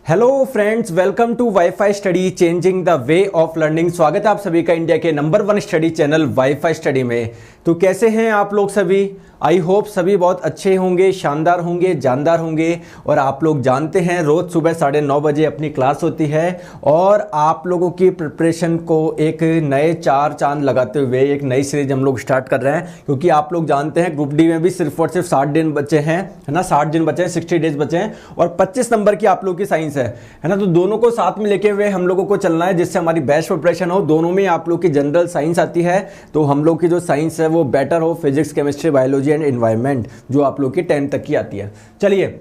Hello friends, welcome to WiFi study changing the way of learning. स्वागत है आप सभी का इंडिया के number 1 study channel WiFi study में। तो कैसे हैं आप लोग सभी? आई होप सभी बहुत अच्छे होंगे, शानदार होंगे, जानदार होंगे। और आप लोग जानते हैं रोज सुबह 9:30 बजे अपनी क्लास होती है और आप लोगों की प्रिपरेशन को एक नए चार चांद लगाते हुए एक नई सीरीज हम लोग स्टार्ट कर रहे हैं, क्योंकि आप लोग जानते हैं ग्रुप डी में भी सिर्फ और सिर्फ 60 दिन बचे हैं, है ना। 60 दिन बचे हैं, 60 डेज बचे हैं और 25 नंबर की आप लोग की साइंस है ना। तो दोनों को साथ में लेके हुए हम लोगों को चलना है, जिससे हमारी बेस्ट प्रिपरेशन हो। दोनों में आप लोग की जनरल साइंस आती है, तो हम लोग की जो साइंस है वो बेटर हो, physics, chemistry, biology and environment, जो आप लोग की 10 तक की आती है। चलिए,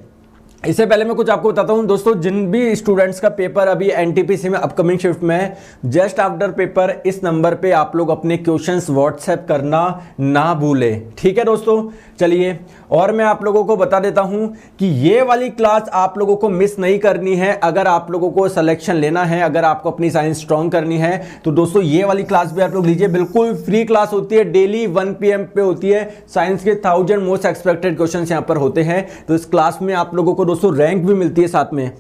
इससे पहले मैं कुछ आपको बताता हूं दोस्तों। जिन भी स्टूडेंट्स का पेपर अभी एनटीपीसी में अपकमिंग शिफ्ट में है, जस्ट आफ्टर पेपर इस नंबर पे आप लोग अपने क्वेश्चंस व्हाट्सएप करना ना भूलें, ठीक है दोस्तों। चलिए, और मैं आप लोगों को बता देता हूं कि ये वाली क्लास आप लोगों को मिस नहीं करनी है। अगर आप लोगों को सिलेक्शन लेना है, अगर आपको अपनी साइंस स्ट्रॉन्ग करनी है, तो दोस्तों ये वाली क्लास भी आप लोग लीजिए। बिल्कुल फ्री क्लास होती है, डेली 1 PM पे होती है। साइंस के 1000 मोस्ट एक्सपेक्टेड क्वेश्चन यहाँ पर होते हैं। तो इस क्लास में आप लोगों को दोस्तों रैंक भी मिलती है साथ में,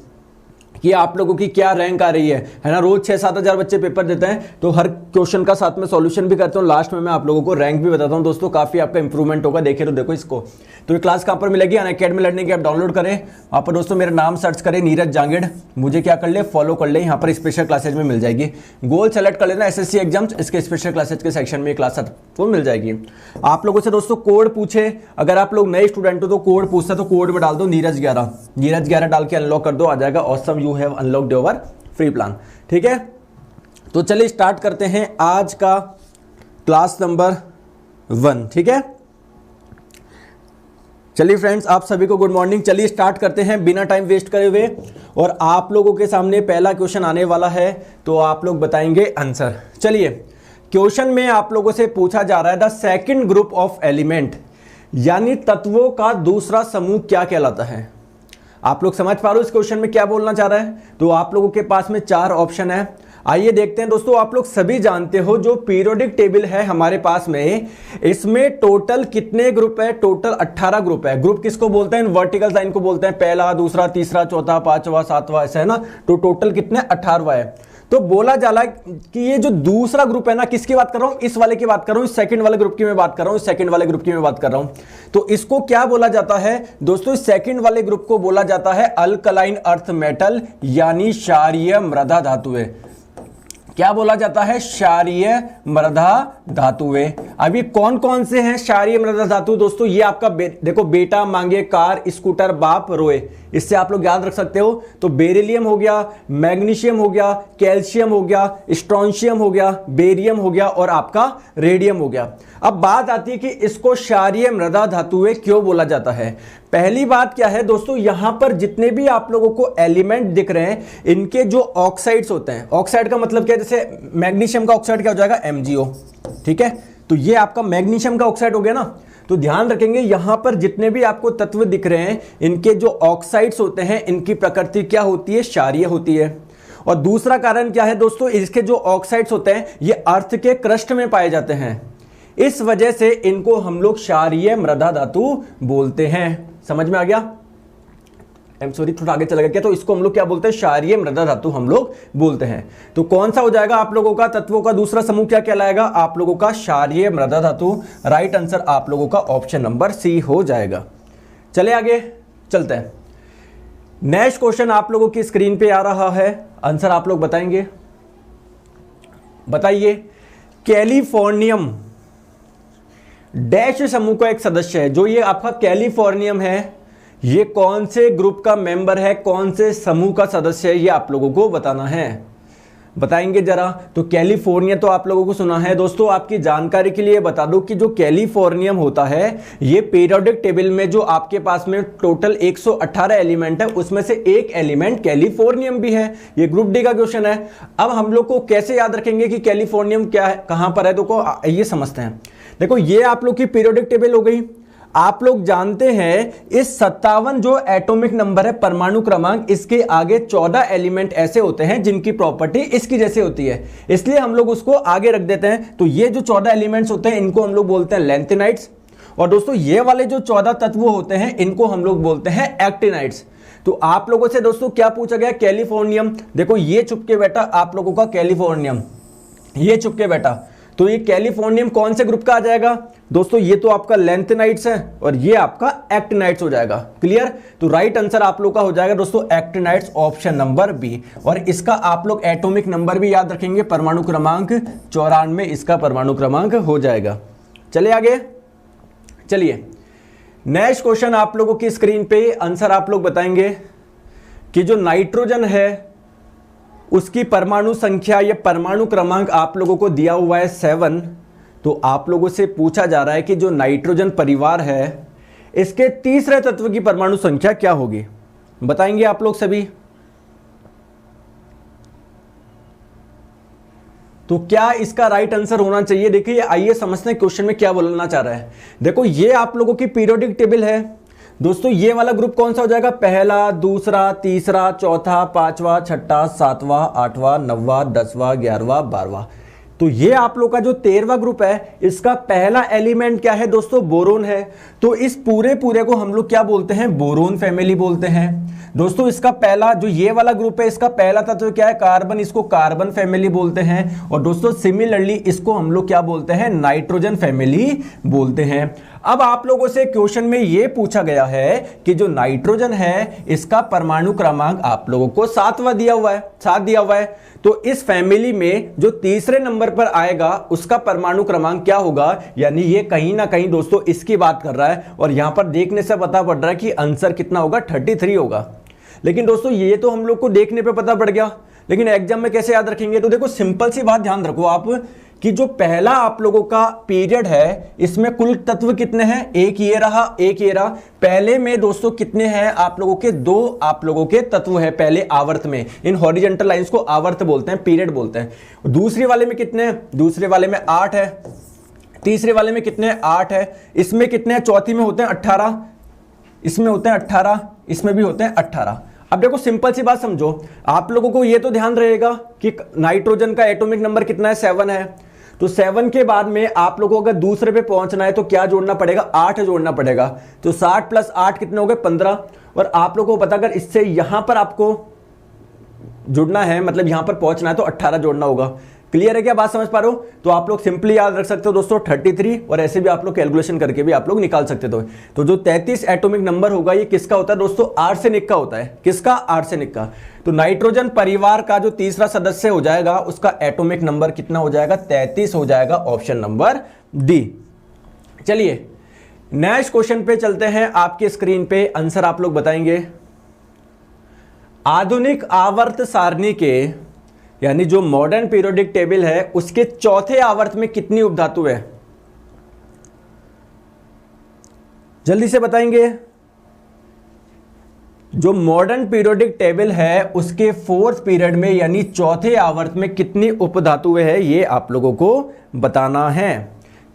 कि आप लोगों की क्या रैंक आ रही है ना। रोज 6-7 हजार बच्चे पेपर देते हैं, तो हर क्वेश्चन का साथ में सॉल्यूशन भी करता हूं। लास्ट में मैं आप लोगों को रैंक भी बताता हूं दोस्तों। काफी आपका इंप्रूवमेंट होगा। देखे तो देखो इसको। तो ये क्लास कहां पर मिलेगी? अनअकैडमी लर्निंग की ऐप डाउनलोड करें। वहां पर दोस्तों मेरा नाम सर्च करें, नीरज जांगड़। मुझे क्या कर ले, फॉलो कर ले। यहाँ पर स्पेशल क्लासेज में मिल जाएगी। गोल सेलेक्ट कर लेना SSC एग्जाम्स, इसके स्पेशल क्लासेज के सेक्शन में क्लास वो मिल जाएगी। आप लोगों से दोस्तों कोड पूछे, अगर आप लोग नए स्टूडेंट हो तो कोड पूछता है, तो कोड में डाल दो नीरज 11 डाल के अनलॉक कर दो, आ जाएगा awesome you have unlocked your free plan, ठीक है। तो चलिए स्टार्ट करते हैं आज का क्लास नंबर 1, ठीक है। चलिए फ्रेंड्स, आप सभी को गुड मॉर्निंग। चलिए स्टार्ट करते हैं बिना टाइम वेस्ट करे हुए। और आप लोगों के सामने पहला क्वेश्चन आने वाला है, तो आप लोग बताएंगे आंसर। चलिए, क्वेश्चन में आप लोगों से पूछा जा रहा है the second group of element, यानी तत्वों का दूसरा समूह क्या कहलाता है। आप लोग समझ पा रहे हो इस क्वेश्चन में क्या बोलना चाह रहा है? तो आप लोगों के पास में 4 ऑप्शन है। आइए देखते हैं दोस्तों। आप लोग सभी जानते हो जो पीरियोडिक टेबल है हमारे पास में, इसमें टोटल कितने ग्रुप है? टोटल 18 ग्रुप है। ग्रुप किसको बोलते हैं? वर्टिकल साइन को बोलते हैं। पहला, दूसरा, तीसरा, चौथा, 5वां, 7वां, ऐसा है ना। तो टोटल कितने? 18वां है। तो बोला जा रहा है कि ये जो दूसरा ग्रुप है ना, किसकी बात कर रहा हूं? इस वाले की बात कर रहा हूं, सेकंड वाले ग्रुप की मैं बात कर रहा हूं, सेकंड वाले ग्रुप की मैं बात कर रहा हूं। तो इसको क्या बोला जाता है दोस्तों? इस सेकंड वाले ग्रुप को बोला जाता है अल्कलाइन अर्थ मेटल, यानी क्षारीय मृदा धातुएं। क्या बोला जाता है? क्षारीय मृदा धातुएं। अब ये कौन कौन से हैं क्षारीय मृदा धातु दोस्तों? ये आपका देखो, बेटा मांगे कार, स्कूटर बाप रोए, इससे आप लोग याद रख सकते हो। तो बेरिलियम हो गया, मैग्नीशियम हो गया, कैल्शियम हो गया, स्ट्रोंशियम हो गया, बेरियम हो गया और आपका रेडियम हो गया। अब बात आती है कि इसको क्षारीय मृदा धातुएं क्यों बोला जाता है। पहली बात क्या है दोस्तों, यहां पर जितने भी आप लोगों को एलिमेंट दिख रहे हैं, इनके जो ऑक्साइड्स होते हैं, ऑक्साइड का मतलब क्या है? जैसे मैग्नीशियम का ऑक्साइड क्या हो जाएगा? MgO, ठीक है। तो ये आपका मैग्नीशियम का ऑक्साइड हो गया ना। तो ध्यान रखेंगे, यहां पर जितने भी आपको तत्व दिख रहे हैं, इनके जो ऑक्साइड्स होते हैं, इनकी प्रकृति क्या होती है? क्षारीय होती है। और दूसरा कारण क्या है दोस्तों? इसके जो ऑक्साइड्स होते हैं, ये अर्थ के क्रस्ट में पाए जाते हैं। इस वजह से इनको हम लोग क्षारीय मृदा धातु बोलते हैं। समझ में आ गया? सॉरी, थोड़ा आगे चला गया क्या? तो इसको हम लोग क्या बोलते हैं? क्षारीय मृदा धातु हम लोग बोलते हैं। तो कौन सा हो जाएगा आप लोगों का? तत्वों का दूसरा समूह क्या कहलाएगा? आप लोगों का क्षारीय मृदा धातु। राइट आंसर आप लोगों का ऑप्शन नंबर C हो जाएगा। चले आगे चलते हैं। नेक्स्ट क्वेश्चन आप लोगों की स्क्रीन पे आ रहा है, आंसर आप लोग बताएंगे। बताइए, कैलिफोर्नियम डैश समूह का एक सदस्य है। जो ये आपका कैलिफोर्नियम है, ये कौन से ग्रुप का मेंबर है, कौन से समूह का सदस्य है, ये आप लोगों को बताना है। बताएंगे जरा। तो कैलिफोर्निया तो आप लोगों को सुना है दोस्तों। आपकी जानकारी के लिए बता दूं कि जो कैलिफोर्नियम होता है, ये पीरियोडिक टेबल में जो आपके पास में टोटल 118 एलिमेंट है, उसमें से एक एलिमेंट कैलिफोर्नियम भी है। ये ग्रुप डी का क्वेश्चन है। अब हम लोग को कैसे याद रखेंगे कि कैलिफोर्नियम क्या है, कहां पर है? तो ये समझते हैं। देखो, ये आप लोग की पीरियोडिक टेबल हो गई। आप लोग जानते हैं इस 57 जो एटॉमिक नंबर है, परमाणु क्रमांक, इसके आगे 14 एलिमेंट ऐसे होते हैं जिनकी प्रॉपर्टी इसकी जैसे होती है, इसलिए हम लोग उसको आगे रख देते हैं। तो ये जो 14 एलिमेंट्स होते हैं, इनको हम लोग बोलते हैं लैंथेनाइड्स। और दोस्तों ये वाले जो 14 तत्व होते हैं, इनको हम लोग बोलते हैं एक्टिनाइड्स। तो आप लोगों से दोस्तों क्या पूछा गया, कैलिफोर्नियम। देखो ये चुपके बेटा आप लोगों का कैलिफोर्नियम, ये चुपके बेटा, तो ये कैलिफोर्नियम कौन से ग्रुप का आ जाएगा दोस्तों, ये तो आपका लैंथेनाइट्स है और ये आपका एक्टिनाइट्स हो जाएगा। क्लियर, तो राइट आंसर आप लोग का हो जाएगा दोस्तों एक्टिनाइट्स, ऑप्शन नंबर बी। और इसका आप लोग एटॉमिक नंबर भी याद रखेंगे, परमाणु क्रमांक 94 इसका परमाणु क्रमांक हो जाएगा। चलिए आगे, चलिए नेक्स्ट क्वेश्चन आप लोगों की स्क्रीन पे आंसर आप लोग बताएंगे कि जो नाइट्रोजन है उसकी परमाणु संख्या या परमाणु क्रमांक आप लोगों को दिया हुआ है 7। तो आप लोगों से पूछा जा रहा है कि जो नाइट्रोजन परिवार है इसके तीसरे तत्व की परमाणु संख्या क्या होगी, बताएंगे आप लोग सभी। तो क्या इसका राइट आंसर होना चाहिए, देखिए आइए समझते हैं क्वेश्चन में क्या बोलना चाह रहा है। देखो ये आप लोगों की पीरियोडिक टेबल है दोस्तों, ये वाला ग्रुप कौन सा हो जाएगा, पहला, दूसरा, तीसरा, चौथा, पांचवा, छठा, सातवां, आठवां, नौवां, 10वां, 11वां, 12वां। तो ये आप लोग का जो 13वां ग्रुप है इसका पहला एलिमेंट क्या है दोस्तों, बोरोन है। तो इस पूरे को हम लोग क्या बोलते हैं, बोरोन फैमिली बोलते हैं दोस्तों। इसका पहला जो ये वाला ग्रुप है इसका पहला तत्व क्या है, कार्बन, इसको कार्बन फैमिली बोलते हैं। और दोस्तों सिमिलरली इसको हम लोग क्या बोलते हैं, नाइट्रोजन फैमिली बोलते हैं। अब आप लोगों से क्वेश्चन में यह पूछा गया है कि जो नाइट्रोजन है इसका परमाणु क्रमांक आप लोगों को 7वां दिया हुआ है, 7 दिया हुआ है। तो इस फैमिली में जो तीसरे नंबर पर आएगा उसका परमाणु क्रमांक क्या होगा, यानी ये कहीं ना कहीं दोस्तों इसकी बात कर रहा है। और यहां पर देखने से पता पड़ रहा है कि आंसर कितना होगा, 33 होगा। लेकिन दोस्तों ये तो हम लोग को देखने पे पता पड़ गया, लेकिन एग्जाम में कैसे याद रखेंगे। तो देखो सिंपल सी बात ध्यान रखो आप कि जो पहला आप लोगों का पीरियड है इसमें कुल तत्व कितने हैं, एक ये रहा, एक ये रहा। पहले में दोस्तों कितने हैं आप लोगों के, 2 आप लोगों के तत्व है पहले आवर्त में। इन हॉरिजॉन्टल लाइंस को आवर्त बोलते हैं, पीरियड बोलते हैं। दूसरे वाले में कितने हैं, दूसरे वाले में 8 है। तीसरे वाले में कितने हैं, 8 है। इसमें कितने हैं, चौथी में होते हैं 18, इसमें होते हैं 18, इसमें भी होते हैं 18। अब देखो सिंपल सी बात समझो, आप लोगों को ये तो ध्यान रहेगा कि नाइट्रोजन का एटॉमिक नंबर कितना है, 7 है। तो 7 के बाद में आप लोगों को अगर दूसरे पे पहुंचना है तो क्या जोड़ना पड़ेगा, 8 जोड़ना पड़ेगा। तो 60 + 8 कितने हो गए, 15। और आप लोगों को पता अगर इससे यहां पर आपको जुड़ना है, मतलब यहां पर पहुंचना है, तो 18 जोड़ना होगा। क्लियर है क्या, बात समझ पा रहे हो। तो आप लोग सिंपली याद रख सकते हो दोस्तों 33, और ऐसे भी आप लोग कैलकुलेशन करके भी आप लोग निकाल सकते थे। तो जो 33 एटॉमिक नंबर होगा ये किसका होता है दोस्तों, आर्सेनिक का होता है। किसका, आर्सेनिक का। तो नाइट्रोजन परिवार का जो तीसरा सदस्य हो जाएगा उसका एटॉमिक नंबर कितना हो जाएगा, 33 हो जाएगा, ऑप्शन नंबर डी। चलिए नेक्स्ट क्वेश्चन पे चलते हैं, आपके स्क्रीन पे आंसर आप लोग बताएंगे। आधुनिक आवर्त सारणी के यानी जो मॉडर्न पीरियोडिक टेबल है उसके चौथे आवर्त में कितनी उपधातु है, जल्दी से बताएंगे। जो मॉडर्न पीरियोडिक टेबल है उसके 4th पीरियड में यानी चौथे आवर्त में कितनी उपधातुएं है ये आप लोगों को बताना है।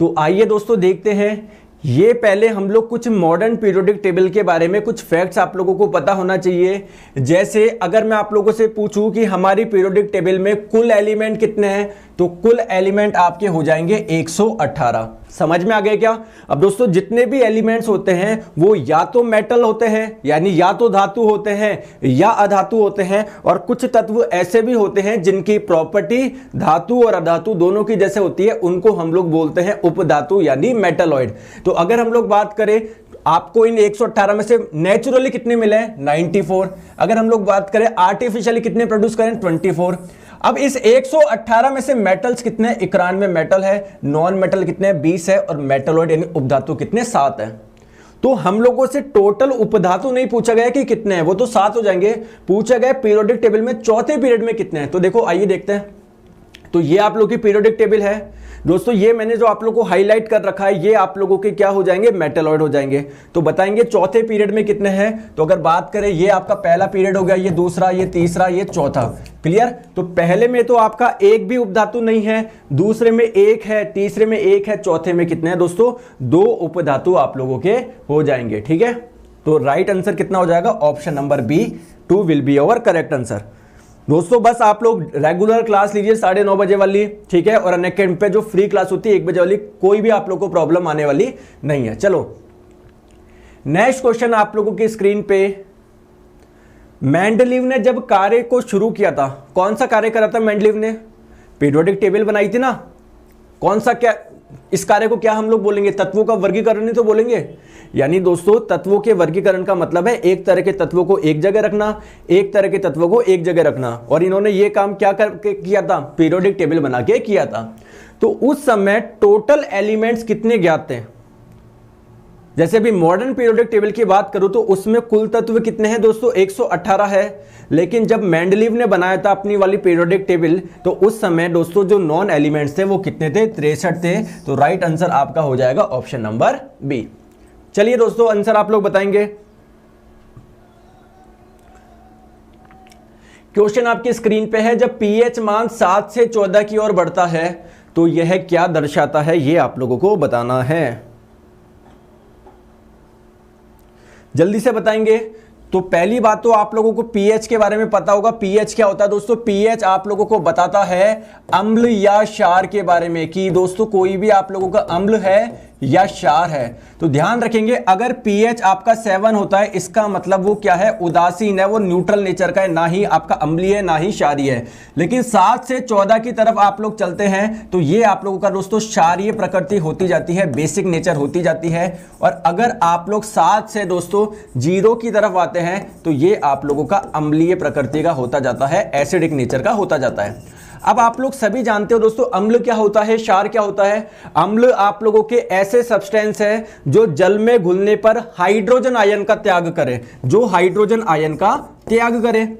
तो आइए दोस्तों देखते हैं। ये पहले हम लोग कुछ मॉडर्न पीरियोडिक टेबल के बारे में कुछ फैक्ट्स आप लोगों को पता होना चाहिए। जैसे अगर मैं आप लोगों से पूछूं कि हमारी पीरियोडिक टेबल में कुल एलिमेंट कितने हैं, तो कुल एलिमेंट आपके हो जाएंगे 118। समझ में आ गया क्या। अब दोस्तों जितने भी एलिमेंट्स होते हैं वो या तो मेटल होते हैं यानी या तो धातु होते हैं या अधातु होते हैं, और कुछ तत्व ऐसे भी होते हैं जिनकी प्रॉपर्टी धातु और अधातु दोनों की जैसे होती है, उनको हम लोग बोलते हैं उपधातु यानी मेटलॉइड। तो अगर हम लोग बात करें आपको इन 118 में से नेचुरली कितने मिले हैं, 94। अगर हम लोग बात करें आर्टिफिशियली कितने प्रोड्यूस करें, 24। अब इस 118 में से मेटल्स कितने, 91 मेटल है, नॉन मेटल कितने, 20 है, और मेटलॉइड यानी उपधातु कितने, 7 है। तो हम लोगों से टोटल उपधातु नहीं पूछा गया कि कितने हैं, वो तो 7 हो जाएंगे। पूछा गया पीरियोडिक टेबल में चौथे पीरियड में कितने हैं। तो देखो आइए देखते हैं। तो ये आप लोग की पीरियोडिक टेबल है दोस्तों। ये मैंने जो आप लोग को हाईलाइट कर रखा है ये आप लोगों के क्या हो जाएंगे, मेटलॉइड हो जाएंगे। तो बताएंगे चौथे पीरियड में कितने हैं। तो अगर बात करें ये आपका पहला पीरियड हो गया, ये दूसरा, ये तीसरा, ये चौथा। क्लियर। तो पहले में तो आपका एक भी उपधातु नहीं है, दूसरे में एक है, तीसरे में एक है, चौथे में कितने हैं दोस्तों, 2 उपधातु आप लोगों के हो जाएंगे। ठीक है। तो राइट आंसर कितना हो जाएगा, option number B 2 will be our correct answer. दोस्तों बस आप लोग रेगुलर क्लास लीजिए 9:30 बजे वाली, ठीक है। और अनअकैडमी पे जो फ्री क्लास होती है 1 बजे वाली, कोई भी आप लोग को प्रॉब्लम आने वाली नहीं है। चलो नेक्स्ट क्वेश्चन आप लोगों की स्क्रीन पे मेंडलीव ने जब कार्य को शुरू किया था, कौन सा कार्य करा था मेंडलीव ने? पीरियोडिक टेबल बनाई थी ना। कौन सा, क्या इस कार्य को क्या हम लोग बोलेंगे? तत्वों का वर्गीकरण ही तो बोलेंगे। यानी दोस्तों तत्वों के वर्गीकरण का मतलब है एक तरह के तत्वों को एक जगह रखना, एक तरह के तत्वों को एक जगह रखना। और इन्होंने ये काम क्या करके किया था? पीरियोडिक टेबल बना के किया था। तो उस समय टोटल एलिमेंट्स कितने ज्ञात थे? जैसे अभी मॉडर्न पीरियोडिक टेबल की बात करूं तो उसमें कुल तत्व कितने हैं दोस्तों? 118 है। लेकिन जब मेंडलीव ने बनाया था अपनी वाली पीरियोडिक टेबल तो उस समय दोस्तों जो नॉन एलिमेंट्स थे वो कितने थे? 63 थे। तो राइट आंसर आपका हो जाएगा ऑप्शन नंबर बी। चलिए दोस्तों आंसर आप लोग बताएंगे। क्वेश्चन आपकी स्क्रीन पे है, जब पीएच मान 7 से 14 की ओर बढ़ता है तो यह क्या दर्शाता है? ये आप लोगों को बताना है। जल्दी से बताएंगे। तो पहली बात तो आप लोगों को पीएच के बारे में पता होगा। पीएच क्या होता है दोस्तों? पीएच आप लोगों को बताता है अम्ल या क्षार के बारे में, कि दोस्तों कोई भी आप लोगों का अम्ल है या क्षार है। तो ध्यान रखेंगे अगर पीएच आपका 7 होता है इसका मतलब वो क्या है? उदासीन है, वो न्यूट्रल नेचर का है, ना ही आपका अम्लीय है ना ही क्षारीय है। लेकिन 7 से 14 की तरफ आप लोग चलते हैं तो ये आप लोगों का दोस्तों क्षारीय प्रकृति होती जाती है, बेसिक नेचर होती जाती है। और अगर आप लोग 7 से दोस्तों 0 की तरफ आते हैं तो ये आप लोगों का अम्लीय प्रकृति का होता जाता है, एसिडिक नेचर का होता जाता है। अब आप लोग सभी जानते हो दोस्तों अम्ल क्या होता है, क्षार क्या होता है। अम्ल आप लोगों के ऐसे सब्सटेंस है जो जल में घुलने पर हाइड्रोजन आयन का त्याग करे, जो हाइड्रोजन आयन का त्याग करे।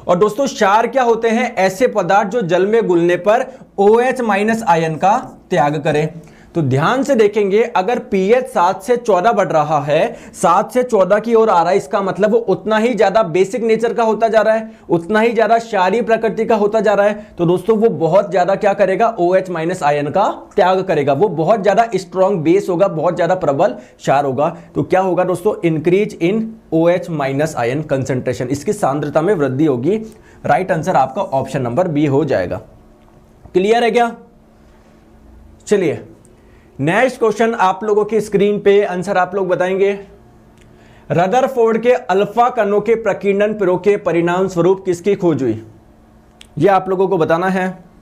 और दोस्तों क्षार क्या होते हैं? ऐसे पदार्थ जो जल में घुलने पर OH- आयन का त्याग करे। तो ध्यान से देखेंगे अगर पीएच 7 से 14 बढ़ रहा है, 7 से 14 की ओर आ रहा है, इसका मतलब वो उतना ही ज्यादा बेसिक नेचर का होता जा रहा है, उतना ही ज्यादा क्षारीय प्रकृति का होता जा रहा है। तो दोस्तों वो बहुत ज्यादा क्या करेगा? OH- आयन का त्याग करेगा। वो बहुत ज्यादा स्ट्रॉन्ग बेस होगा, बहुत ज्यादा प्रबल क्षार होगा। तो क्या होगा दोस्तों? Increase in OH- ion concentration, इसकी सांद्रता में वृद्धि होगी। राइट आंसर आपका ऑप्शन नंबर बी हो जाएगा। क्लियर है क्या? चलिए नेक्स्ट क्वेश्चन आप लोगों की स्क्रीन पे, आंसर आप लोग बताएंगे। रदरफोर्ड के अल्फा कणों के प्रकीर्णन प्रयोग के परिणाम स्वरूप किसकी खोज हुई? ये आप लोगों को बताना है।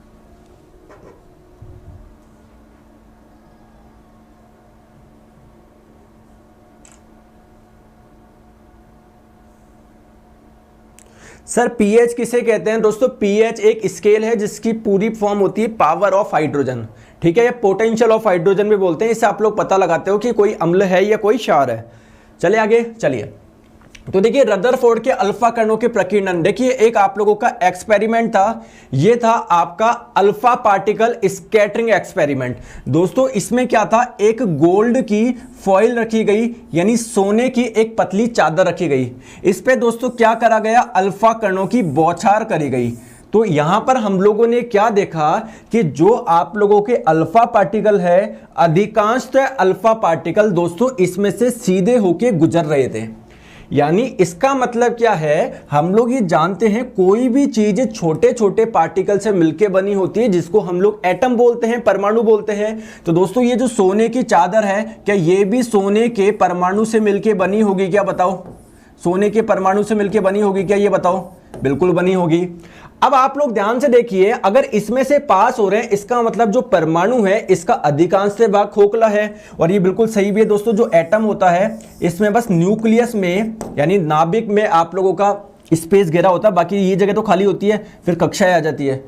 सर पीएच किसे कहते हैं दोस्तों? पीएच एक स्केल है जिसकी पूरी फॉर्म होती है पावर ऑफ हाइड्रोजन, ठीक है। ये पोटेंशियल ऑफ हाइड्रोजन भी बोलते हैं। इससे आप लोग पता लगाते हो कि कोई अम्ल है या कोई क्षार है। चलिए आगे चलिए। तो देखिए रदरफोर्ड के अल्फा कणों के प्रकीर्णन, देखिए एक आप लोगों का एक्सपेरिमेंट था, ये था आपका अल्फा पार्टिकल स्कैटरिंग एक्सपेरिमेंट। दोस्तों इसमें क्या था? एक गोल्ड की फॉइल रखी गई, यानी सोने की एक पतली चादर रखी गई। इस पे दोस्तों क्या करा गया? अल्फा कणों की बौछार करी गई। तो यहां पर हम लोगों ने क्या देखा कि जो आप लोगों के अल्फा पार्टिकल है, अधिकांशतः अल्फा पार्टिकल दोस्तों इसमें से सीधे होके गुजर रहे थे। यानी इसका मतलब क्या है? हम लोग ये जानते हैं कोई भी चीज छोटे छोटे पार्टिकल से मिलकर बनी होती है, जिसको हम लोग एटम बोलते हैं, परमाणु बोलते हैं। तो दोस्तों ये जो सोने की चादर है, क्या ये भी सोने के परमाणु से मिलकर बनी होगी? क्या बताओ? सोने के परमाणु से मिलकर बनी होगी क्या? ये बताओ। बिल्कुल बनी होगी। अब आप लोग ध्यान से देखिए, अगर इसमें से पास हो रहे हैं इसका मतलब जो परमाणु है इसका अधिकांश से भाग खोखला है। और ये बिल्कुल सही भी है दोस्तों। जो एटम होता है इसमें बस न्यूक्लियस में यानी नाभिक में आप लोगों का स्पेस घेरा होता है, बाकी ये जगह तो खाली होती है, फिर कक्षाएं आ जाती है।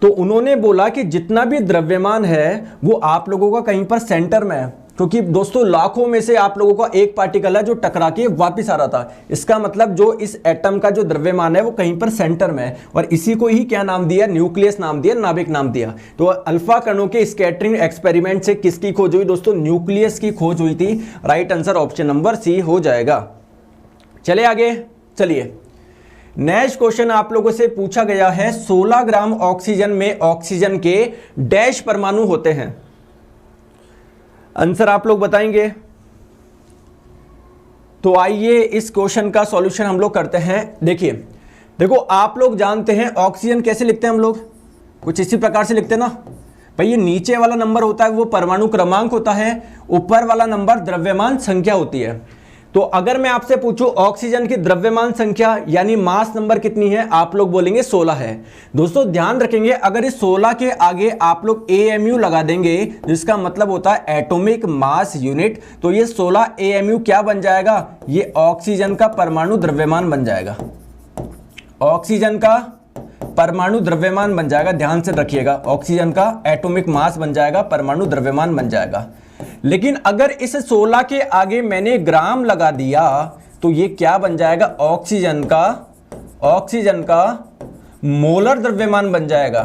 तो उन्होंने बोला कि जितना भी द्रव्यमान है वो आप लोगों का कहीं पर सेंटर में है, क्योंकि दोस्तों लाखों में से आप लोगों का एक पार्टिकल है जो टकरा के वापस आ रहा था। इसका मतलब जो इस एटम का जो द्रव्यमान है वो कहीं पर सेंटर में है, और इसी को ही क्या नाम दिया? न्यूक्लियस नाम दिया, नाभिक नाम दिया। तो अल्फा कणों के स्कैटरिंग एक्सपेरिमेंट से किसकी खोज हुई दोस्तों? न्यूक्लियस की खोज हुई थी। Right answer option number C हो जाएगा। चले आगे चलिए। नेक्स्ट क्वेश्चन आप लोगों से पूछा गया है, 16 ग्राम ऑक्सीजन में ऑक्सीजन के डैश परमाणु होते हैं। आंसर आप लोग बताएंगे। तो आइए इस क्वेश्चन का सॉल्यूशन हम लोग करते हैं। देखिए देखो आप लोग जानते हैं ऑक्सीजन कैसे लिखते हैं हम लोग? कुछ इसी प्रकार से लिखते हैं ना भाई। ये नीचे वाला नंबर होता है वो परमाणु क्रमांक होता है, ऊपर वाला नंबर द्रव्यमान संख्या होती है। तो अगर मैं आपसे पूछूं ऑक्सीजन की द्रव्यमान संख्या यानी मास नंबर कितनी है, आप लोग बोलेंगे 16 है। दोस्तों ध्यान रखेंगे, अगर इस 16 के आगे आप लोग AMU लगा देंगे जिसका मतलब होता है एटॉमिक मास यूनिट, तो ये 16 AMU क्या बन जाएगा, ये ऑक्सीजन का परमाणु द्रव्यमान बन जाएगा। ऑक्सीजन का परमाणु द्रव्यमान बन जाएगा, ध्यान से रखिएगा, ऑक्सीजन का एटॉमिक मास बन जाएगा, परमाणु द्रव्यमान बन जाएगा। लेकिन अगर इस 16 के आगे मैंने ग्राम लगा दिया तो ये क्या बन जाएगा, ऑक्सीजन का मोलर द्रव्यमान बन जाएगा।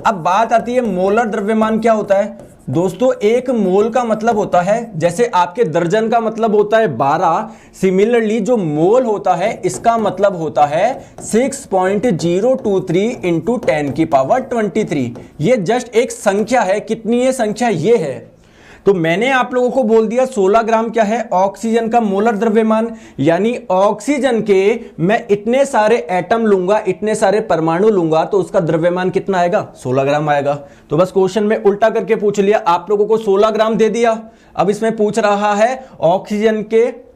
अब बात आती है मोलर द्रव्यमान क्या होता है दोस्तों, एक मोल का मतलब होता है, जैसे आपके दर्जन का मतलब होता है 12, सिमिलरली जो मोल होता है इसका मतलब होता है 6.023 इंटू 10 की पावर 23। ये जस्ट एक संख्या है, कितनी है संख्या, ये है। तो मैंने आप लोगों को बोल दिया 16 ग्राम क्या है, ऑक्सीजन का मोलर द्रव्यमान, यानी ऑक्सीजन के मैं इतने सारे एटम लूंगा, इतने सारे परमाणु लूंगा तो उसका द्रव्यमान कितना आएगा, 16 ग्राम आएगा। तो बस क्वेश्चन में उल्टा करके पूछ लिया, आप लोगों को 16 ग्राम दे दिया, अब इसमें पूछ रहा है ऑक्सीजन के,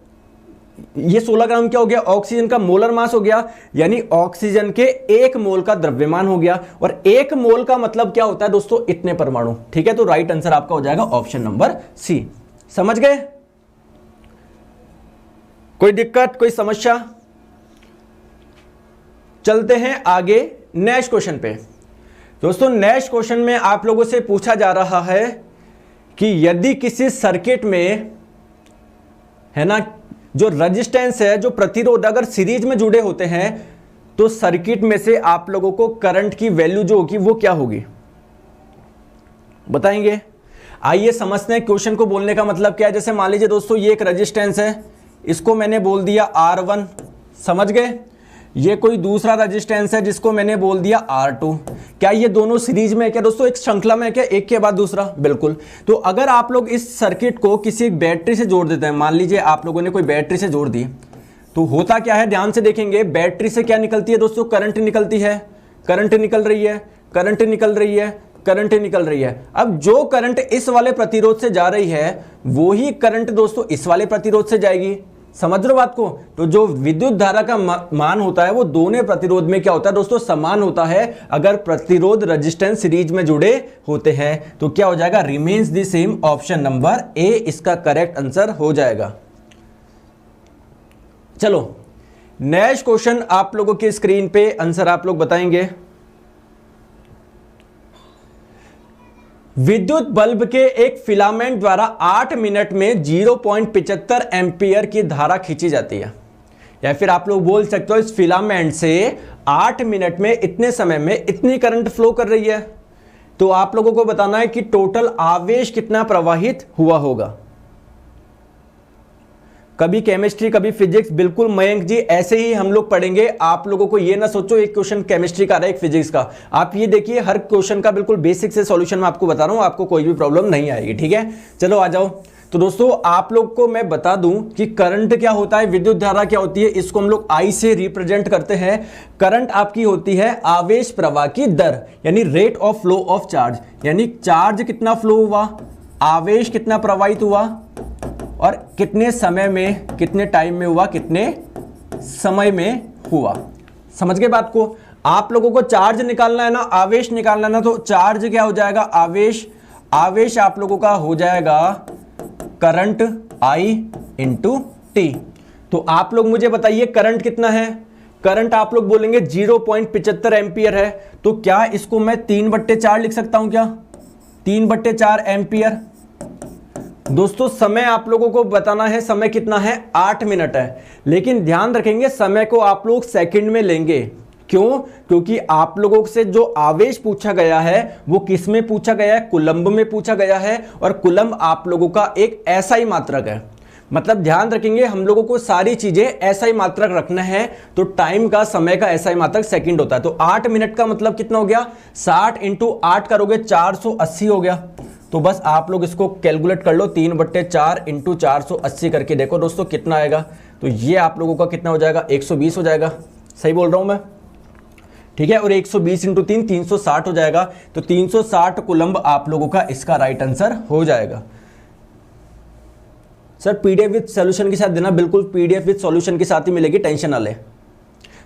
ये 16 ग्राम क्या हो गया, ऑक्सीजन का मोलर मास हो गया, यानी ऑक्सीजन के 1 मोल का द्रव्यमान हो गया। और 1 मोल का मतलब क्या होता है दोस्तों, इतने परमाणु। ठीक है, तो राइट आंसर आपका हो जाएगा ऑप्शन नंबर सी। समझ गए, कोई दिक्कत, कोई समस्या? चलते हैं आगे नेक्स्ट क्वेश्चन पे। दोस्तों नेक्स्ट क्वेश्चन में आप लोगों से पूछा जा रहा है कि यदि किसी सर्किट में, है ना, जो रेजिस्टेंस है, जो प्रतिरोध अगर सीरीज में जुड़े होते हैं तो सर्किट में से आप लोगों को करंट की वैल्यू जो होगी वो क्या होगी, बताएंगे? आइए समझते हैं क्वेश्चन को बोलने का मतलब क्या है। जैसे मान लीजिए दोस्तों ये एक रेजिस्टेंस है, इसको मैंने बोल दिया R1, समझ गए। ये कोई दूसरा रेजिस्टेंस है जिसको मैंने बोल दिया R2। क्या ये दोनों सीरीज में है क्या दोस्तों, एक श्रृंखला में है क्या, एक के बाद दूसरा? बिल्कुल। तो अगर आप लोग इस सर्किट को किसी एक बैटरी से जोड़ देते हैं, मान लीजिए आप लोगों ने कोई बैटरी से जोड़ दी, तो होता क्या है, ध्यान से देखेंगे, बैटरी से क्या निकलती है दोस्तों, करंट निकलती है, करंट निकल रही है, करंट निकल रही है, करंट निकल रही है। अब जो करंट इस वाले प्रतिरोध से जा रही है वो ही करंट दोस्तों इस वाले प्रतिरोध से जाएगी। समझ रहे हो बात को? तो जो विद्युत धारा का मान होता है वो दोनों प्रतिरोध में क्या होता है दोस्तों, समान होता है। अगर प्रतिरोध रेजिस्टेंस सीरीज में जुड़े होते हैं तो क्या हो जाएगा, remains the same. Option number A इसका करेक्ट आंसर हो जाएगा। चलो नेक्स्ट क्वेश्चन आप लोगों की स्क्रीन पे आंसर आप लोग बताएंगे। विद्युत बल्ब के एक फिलामेंट द्वारा 8 मिनट में 0.75 एम्पियर की धारा खींची जाती है, या फिर आप लोग बोल सकते हो इस फिलामेंट से 8 मिनट में इतने समय में इतनी करंट फ्लो कर रही है। तो आप लोगों को बताना है कि टोटल आवेश कितना प्रवाहित हुआ होगा। कभी केमिस्ट्री कभी फिजिक्स, बिल्कुल मयंक जी ऐसे ही हम लोग पढ़ेंगे। आप लोगों को ये ना सोचो एक क्वेश्चन केमिस्ट्री का रहा है एक फिजिक्स का, आप ये देखिए हर क्वेश्चन का बिल्कुल बेसिक से सॉल्यूशन मैं आपको बता रहा हूं, आपको कोई भी प्रॉब्लम नहीं आएगी। ठीक है, चलो आ जाओ। तो दोस्तों आप लोग को मैं बता दूं कि करंट क्या होता है, विद्युत धारा क्या होती है, इसको हम लोग I से रिप्रेजेंट करते हैं। करंट आपकी होती है आवेश प्रवाह की दर, यानी rate of flow of charge, यानी चार्ज कितना फ्लो हुआ, आवेश कितना प्रवाहित हुआ और कितने समय में, कितने टाइम में हुआ, कितने समय में हुआ। समझ गए बात को? आप लोगों को चार्ज निकालना है ना, आवेश निकालना है ना, तो चार्ज क्या हो जाएगा, आवेश आप लोगों का हो जाएगा करंट I इंटू टी। तो आप लोग मुझे बताइए करंट कितना है, करंट आप लोग बोलेंगे 0.75 एम्पियर है। तो क्या इसको मैं 3/4 लिख सकता हूं क्या, 3/4 एम्पियर। दोस्तों समय आप लोगों को बताना है, समय कितना है, 8 मिनट है। लेकिन ध्यान रखेंगे समय को आप लोग सेकंड में लेंगे। क्यों? क्योंकि आप लोगों से जो आवेश पूछा गया है वो किस में पूछा गया है, कूलम्ब में पूछा गया है। और कूलम्ब आप लोगों का एक SI मात्रक है, मतलब ध्यान रखेंगे हम लोगों को सारी चीजें SI मात्रक रखना है। तो टाइम का, समय का SI मात्रक सेकंड होता है। तो 8 मिनट का मतलब कितना हो गया, 60 इंटू 8 करोगे 480 हो गया। तो बस आप लोग इसको कैलकुलेट कर लो, 3/4 इंटू 480 करके देखो दोस्तों कितना आएगा। तो ये आप लोगों का कितना हो जाएगा, 120 हो जाएगा। सही बोल रहा हूं मैं? ठीक है, और 120 इंटू 3 360 हो जाएगा। तो 360 कूलम्ब आप लोगों का इसका राइट आंसर हो जाएगा। सर पीडीएफ विद सॉल्यूशन के साथ देना, बिल्कुल पीडीएफ विद सॉल्यूशन के साथ ही मिलेगी, टेंशन ना ले।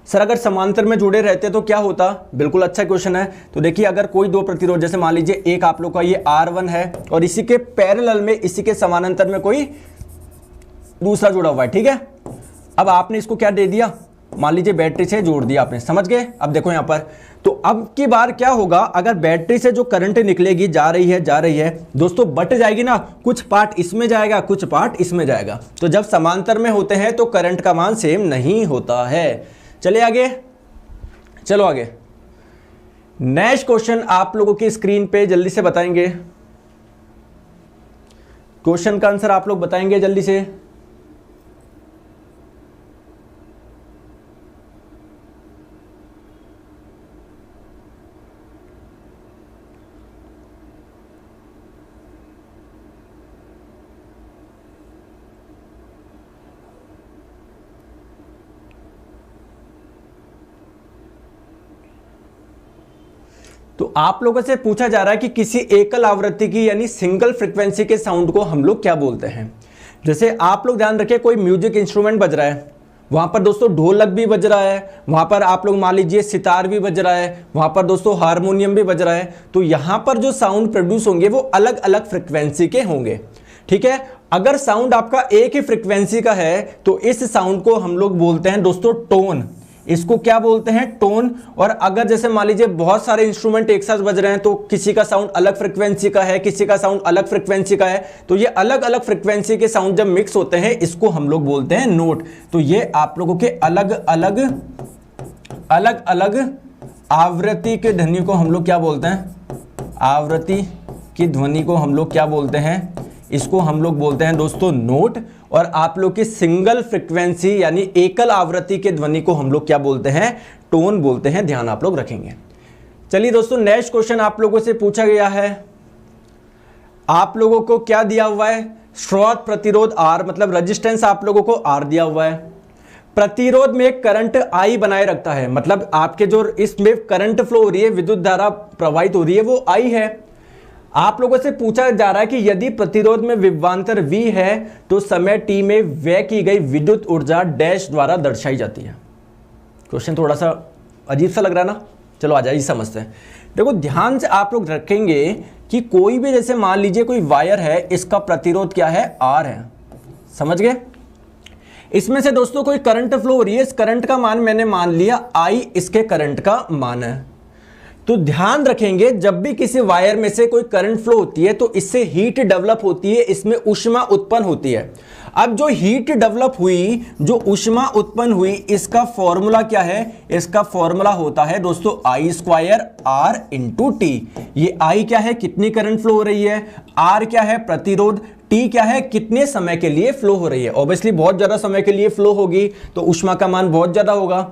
सर अगर समांतर में जुड़े रहते तो क्या होता, बिल्कुल अच्छा क्वेश्चन है। तो देखिए अगर कोई दो प्रतिरोध, जैसे मान लीजिए एक आप लोग का ये R1 है और इसी के पैरेलल में, इसी के समानांतर में कोई दूसरा जुड़ा हुआ है, ठीक है। अब आपने इसको क्या दे दिया, मान लीजिए बैटरी से जोड़ दिया आपने, समझ गए। अब देखो यहां पर, तो अब की बार क्या होगा, अगर बैटरी से जो करंट निकलेगी, जा रही है दोस्तों, बट जाएगी ना, कुछ पार्ट इसमें जाएगा, कुछ पार्ट इसमें जाएगा। तो जब समांतर में होते हैं तो करंट का मान सेम नहीं होता है। चलिए आगे, चलो आगे। नेक्स्ट क्वेश्चन आप लोगों की स्क्रीन पे जल्दी से बताएंगे, क्वेश्चन का आंसर आप लोग बताएंगे जल्दी से। तो आप लोगों से पूछा जा रहा है कि किसी एकल आवृत्ति की यानी सिंगल फ्रीक्वेंसी के साउंड को हम लोग क्या बोलते हैं। जैसे आप लोग ध्यान रखिए, कोई म्यूजिक इंस्ट्रूमेंट बज रहा है, वहां पर दोस्तों ढोलक भी बज रहा है, वहां पर आप लोग मान लीजिए सितार भी बज रहा है, वहां पर दोस्तों हारमोनियम भी बज रहा है। तो यहां पर जो साउंड प्रोड्यूस होंगे वो अलग अलग फ्रीक्वेंसी के होंगे, ठीक है। अगर साउंड आपका एक ही फ्रीक्वेंसी का है तो इस साउंड को हम लोग बोलते हैं दोस्तों टोन, इसको क्या बोलते हैं, टोन। और अगर जैसे मान लीजिए बहुत सारे इंस्ट्रूमेंट एक साथ बज रहे हैं, तो किसी का साउंड अलग फ्रीक्वेंसी का है, किसी का साउंड अलग फ्रीक्वेंसी का है, तो ये अलग अलग फ्रीक्वेंसी के साउंड जब मिक्स होते हैं इसको हम लोग बोलते हैं नोट। तो ये आप लोगों के अलग अलग आवृत्ति के ध्वनि को हम लोग क्या बोलते हैं, आवृत्ति की ध्वनि को हम लोग क्या बोलते हैं, इसको हम लोग बोलते हैं दोस्तों नोट। और आप लोग की सिंगल फ्रीक्वेंसी यानी एकल आवृत्ति के ध्वनि को हम लोग क्या बोलते हैं, टोन बोलते हैं, ध्यान आप लोग रखेंगे। चलिए दोस्तों नेक्स्ट क्वेश्चन आप लोगों से पूछा गया है, आप लोगों को क्या दिया हुआ है, स्रोत प्रतिरोध R, मतलब रेजिस्टेंस आप लोगों को R दिया हुआ है, प्रतिरोध में करंट I बनाए रखता है, मतलब आपके जो इसमें करंट फ्लो हो रही है, विद्युत धारा प्रवाहित हो रही है, वो I है। आप लोगों से पूछा जा रहा है कि यदि प्रतिरोध में विभवांतर V है तो समय t में व्यय की गई विद्युत ऊर्जा डैश द्वारा दर्शाई जाती है। क्वेश्चन थोड़ा सा अजीब सा लग रहा है ना, चलो आ जाइए समझते हैं। देखो ध्यान से आप लोग रखेंगे कि कोई भी, जैसे मान लीजिए कोई वायर है, इसका प्रतिरोध क्या है, R है, समझ गए। इसमें से दोस्तों कोई करंट फ्लो हो रही है, इस करंट का मान मैंने मान लिया I इसके करंट का मान है। तो ध्यान रखेंगे जब भी किसी वायर में से कोई करंट फ्लो होती है तो इससे हीट डेवलप होती है, इसमें ऊष्मा उत्पन्न होती है। अब जो हीट डेवलप हुई, जो ऊष्मा उत्पन्न हुई, इसका फॉर्मूला क्या है, इसका फॉर्मूला होता है दोस्तों I² R × T। ये I क्या है, कितनी करंट फ्लो हो रही है, R क्या है प्रतिरोध, T क्या है कितने समय के लिए फ्लो हो रही है। ऑब्वियसली बहुत ज्यादा समय के लिए फ्लो होगी तो ऊष्मा का मान बहुत ज्यादा होगा।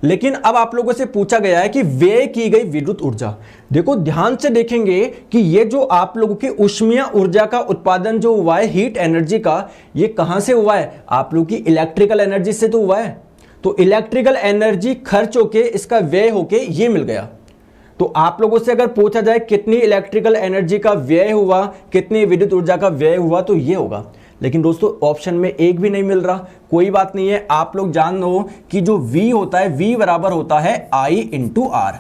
लेकिन अब आप लोगों से पूछा गया है कि व्यय की गई विद्युत ऊर्जा। देखो ध्यान से देखेंगे कि ये जो आप लोगों की ऊष्मीय ऊर्जा का उत्पादन जो हुआ है, हीट एनर्जी का, ये कहां से हुआ है, आप लोगों की इलेक्ट्रिकल एनर्जी से तो हुआ है। तो इलेक्ट्रिकल एनर्जी खर्च होके, इसका व्यय होके ये मिल गया। तो आप लोगों से अगर पूछा जाए कितनी इलेक्ट्रिकल एनर्जी का व्यय हुआ, कितनी विद्युत ऊर्जा का व्यय हुआ, तो ये होगा। लेकिन दोस्तों ऑप्शन में एक भी नहीं मिल रहा, कोई बात नहीं है। आप लोग जान लो कि जो V होता है, V बराबर होता है I × R।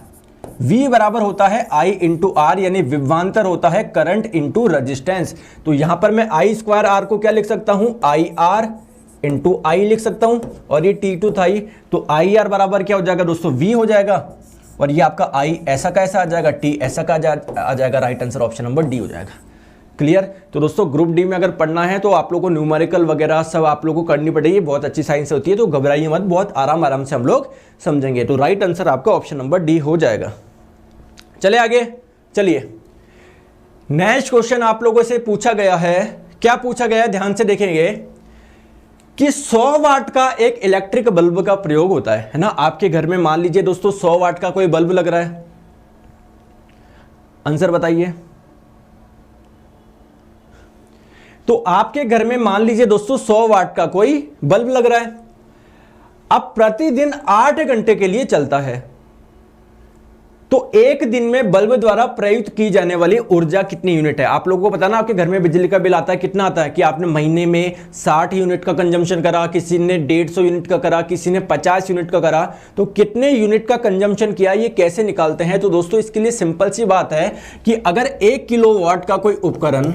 V बराबर होता है I × R, यानी विभवांतर होता है करंट इंटू रेजिस्टेंस। तो यहां पर मैं I² R को क्या लिख सकता हूं, IR × I लिख सकता हूं। और ये T2 था ही, तो IR बराबर क्या हो जाएगा दोस्तों, V हो जाएगा। और ये आपका I ऐसा का ऐसा आ जाएगा, T ऐसा का आ जाएगा। Right answer option number D हो जाएगा। क्लियर। तो दोस्तों ग्रुप डी में अगर पढ़ना है तो आप लोगों को न्यूमेरिकल वगैरह सब आप लोगों को करनी पड़ेगी, बहुत अच्छी साइंस होती है, तो घबराइए मत, बहुत आराम से हम लोग समझेंगे। तो राइट आंसर आपका ऑप्शन नंबर डी हो जाएगा। चले आगे, चलिए नेक्स्ट क्वेश्चन आप लोगों से पूछा गया है, क्या पूछा गया है ध्यान से देखेंगे कि 100 वाट का एक इलेक्ट्रिक बल्ब का प्रयोग होता है ना। आपके घर में मान लीजिए दोस्तों 100 वाट का कोई बल्ब लग रहा है, आंसर बताइए। तो आपके घर में मान लीजिए दोस्तों 100 वाट का कोई बल्ब लग रहा है, अब प्रतिदिन 8 घंटे के लिए चलता है। तो एक दिन में बल्ब द्वारा प्रयुक्त की जाने वाली ऊर्जा कितनी यूनिट है? आप लोगों को पता ना, आपके घर में बिजली का बिल आता है, कितना आता है कि आपने महीने में 60 यूनिट का कंजम्पशन करा, किसी ने 150 यूनिट का करा, किसी ने 50 यूनिट का करा, तो कितने यूनिट का कंजम्पशन किया, ये कैसे निकालते हैं? तो दोस्तों इसके लिए सिंपल सी बात है कि अगर 1 किलोवाट का कोई उपकरण,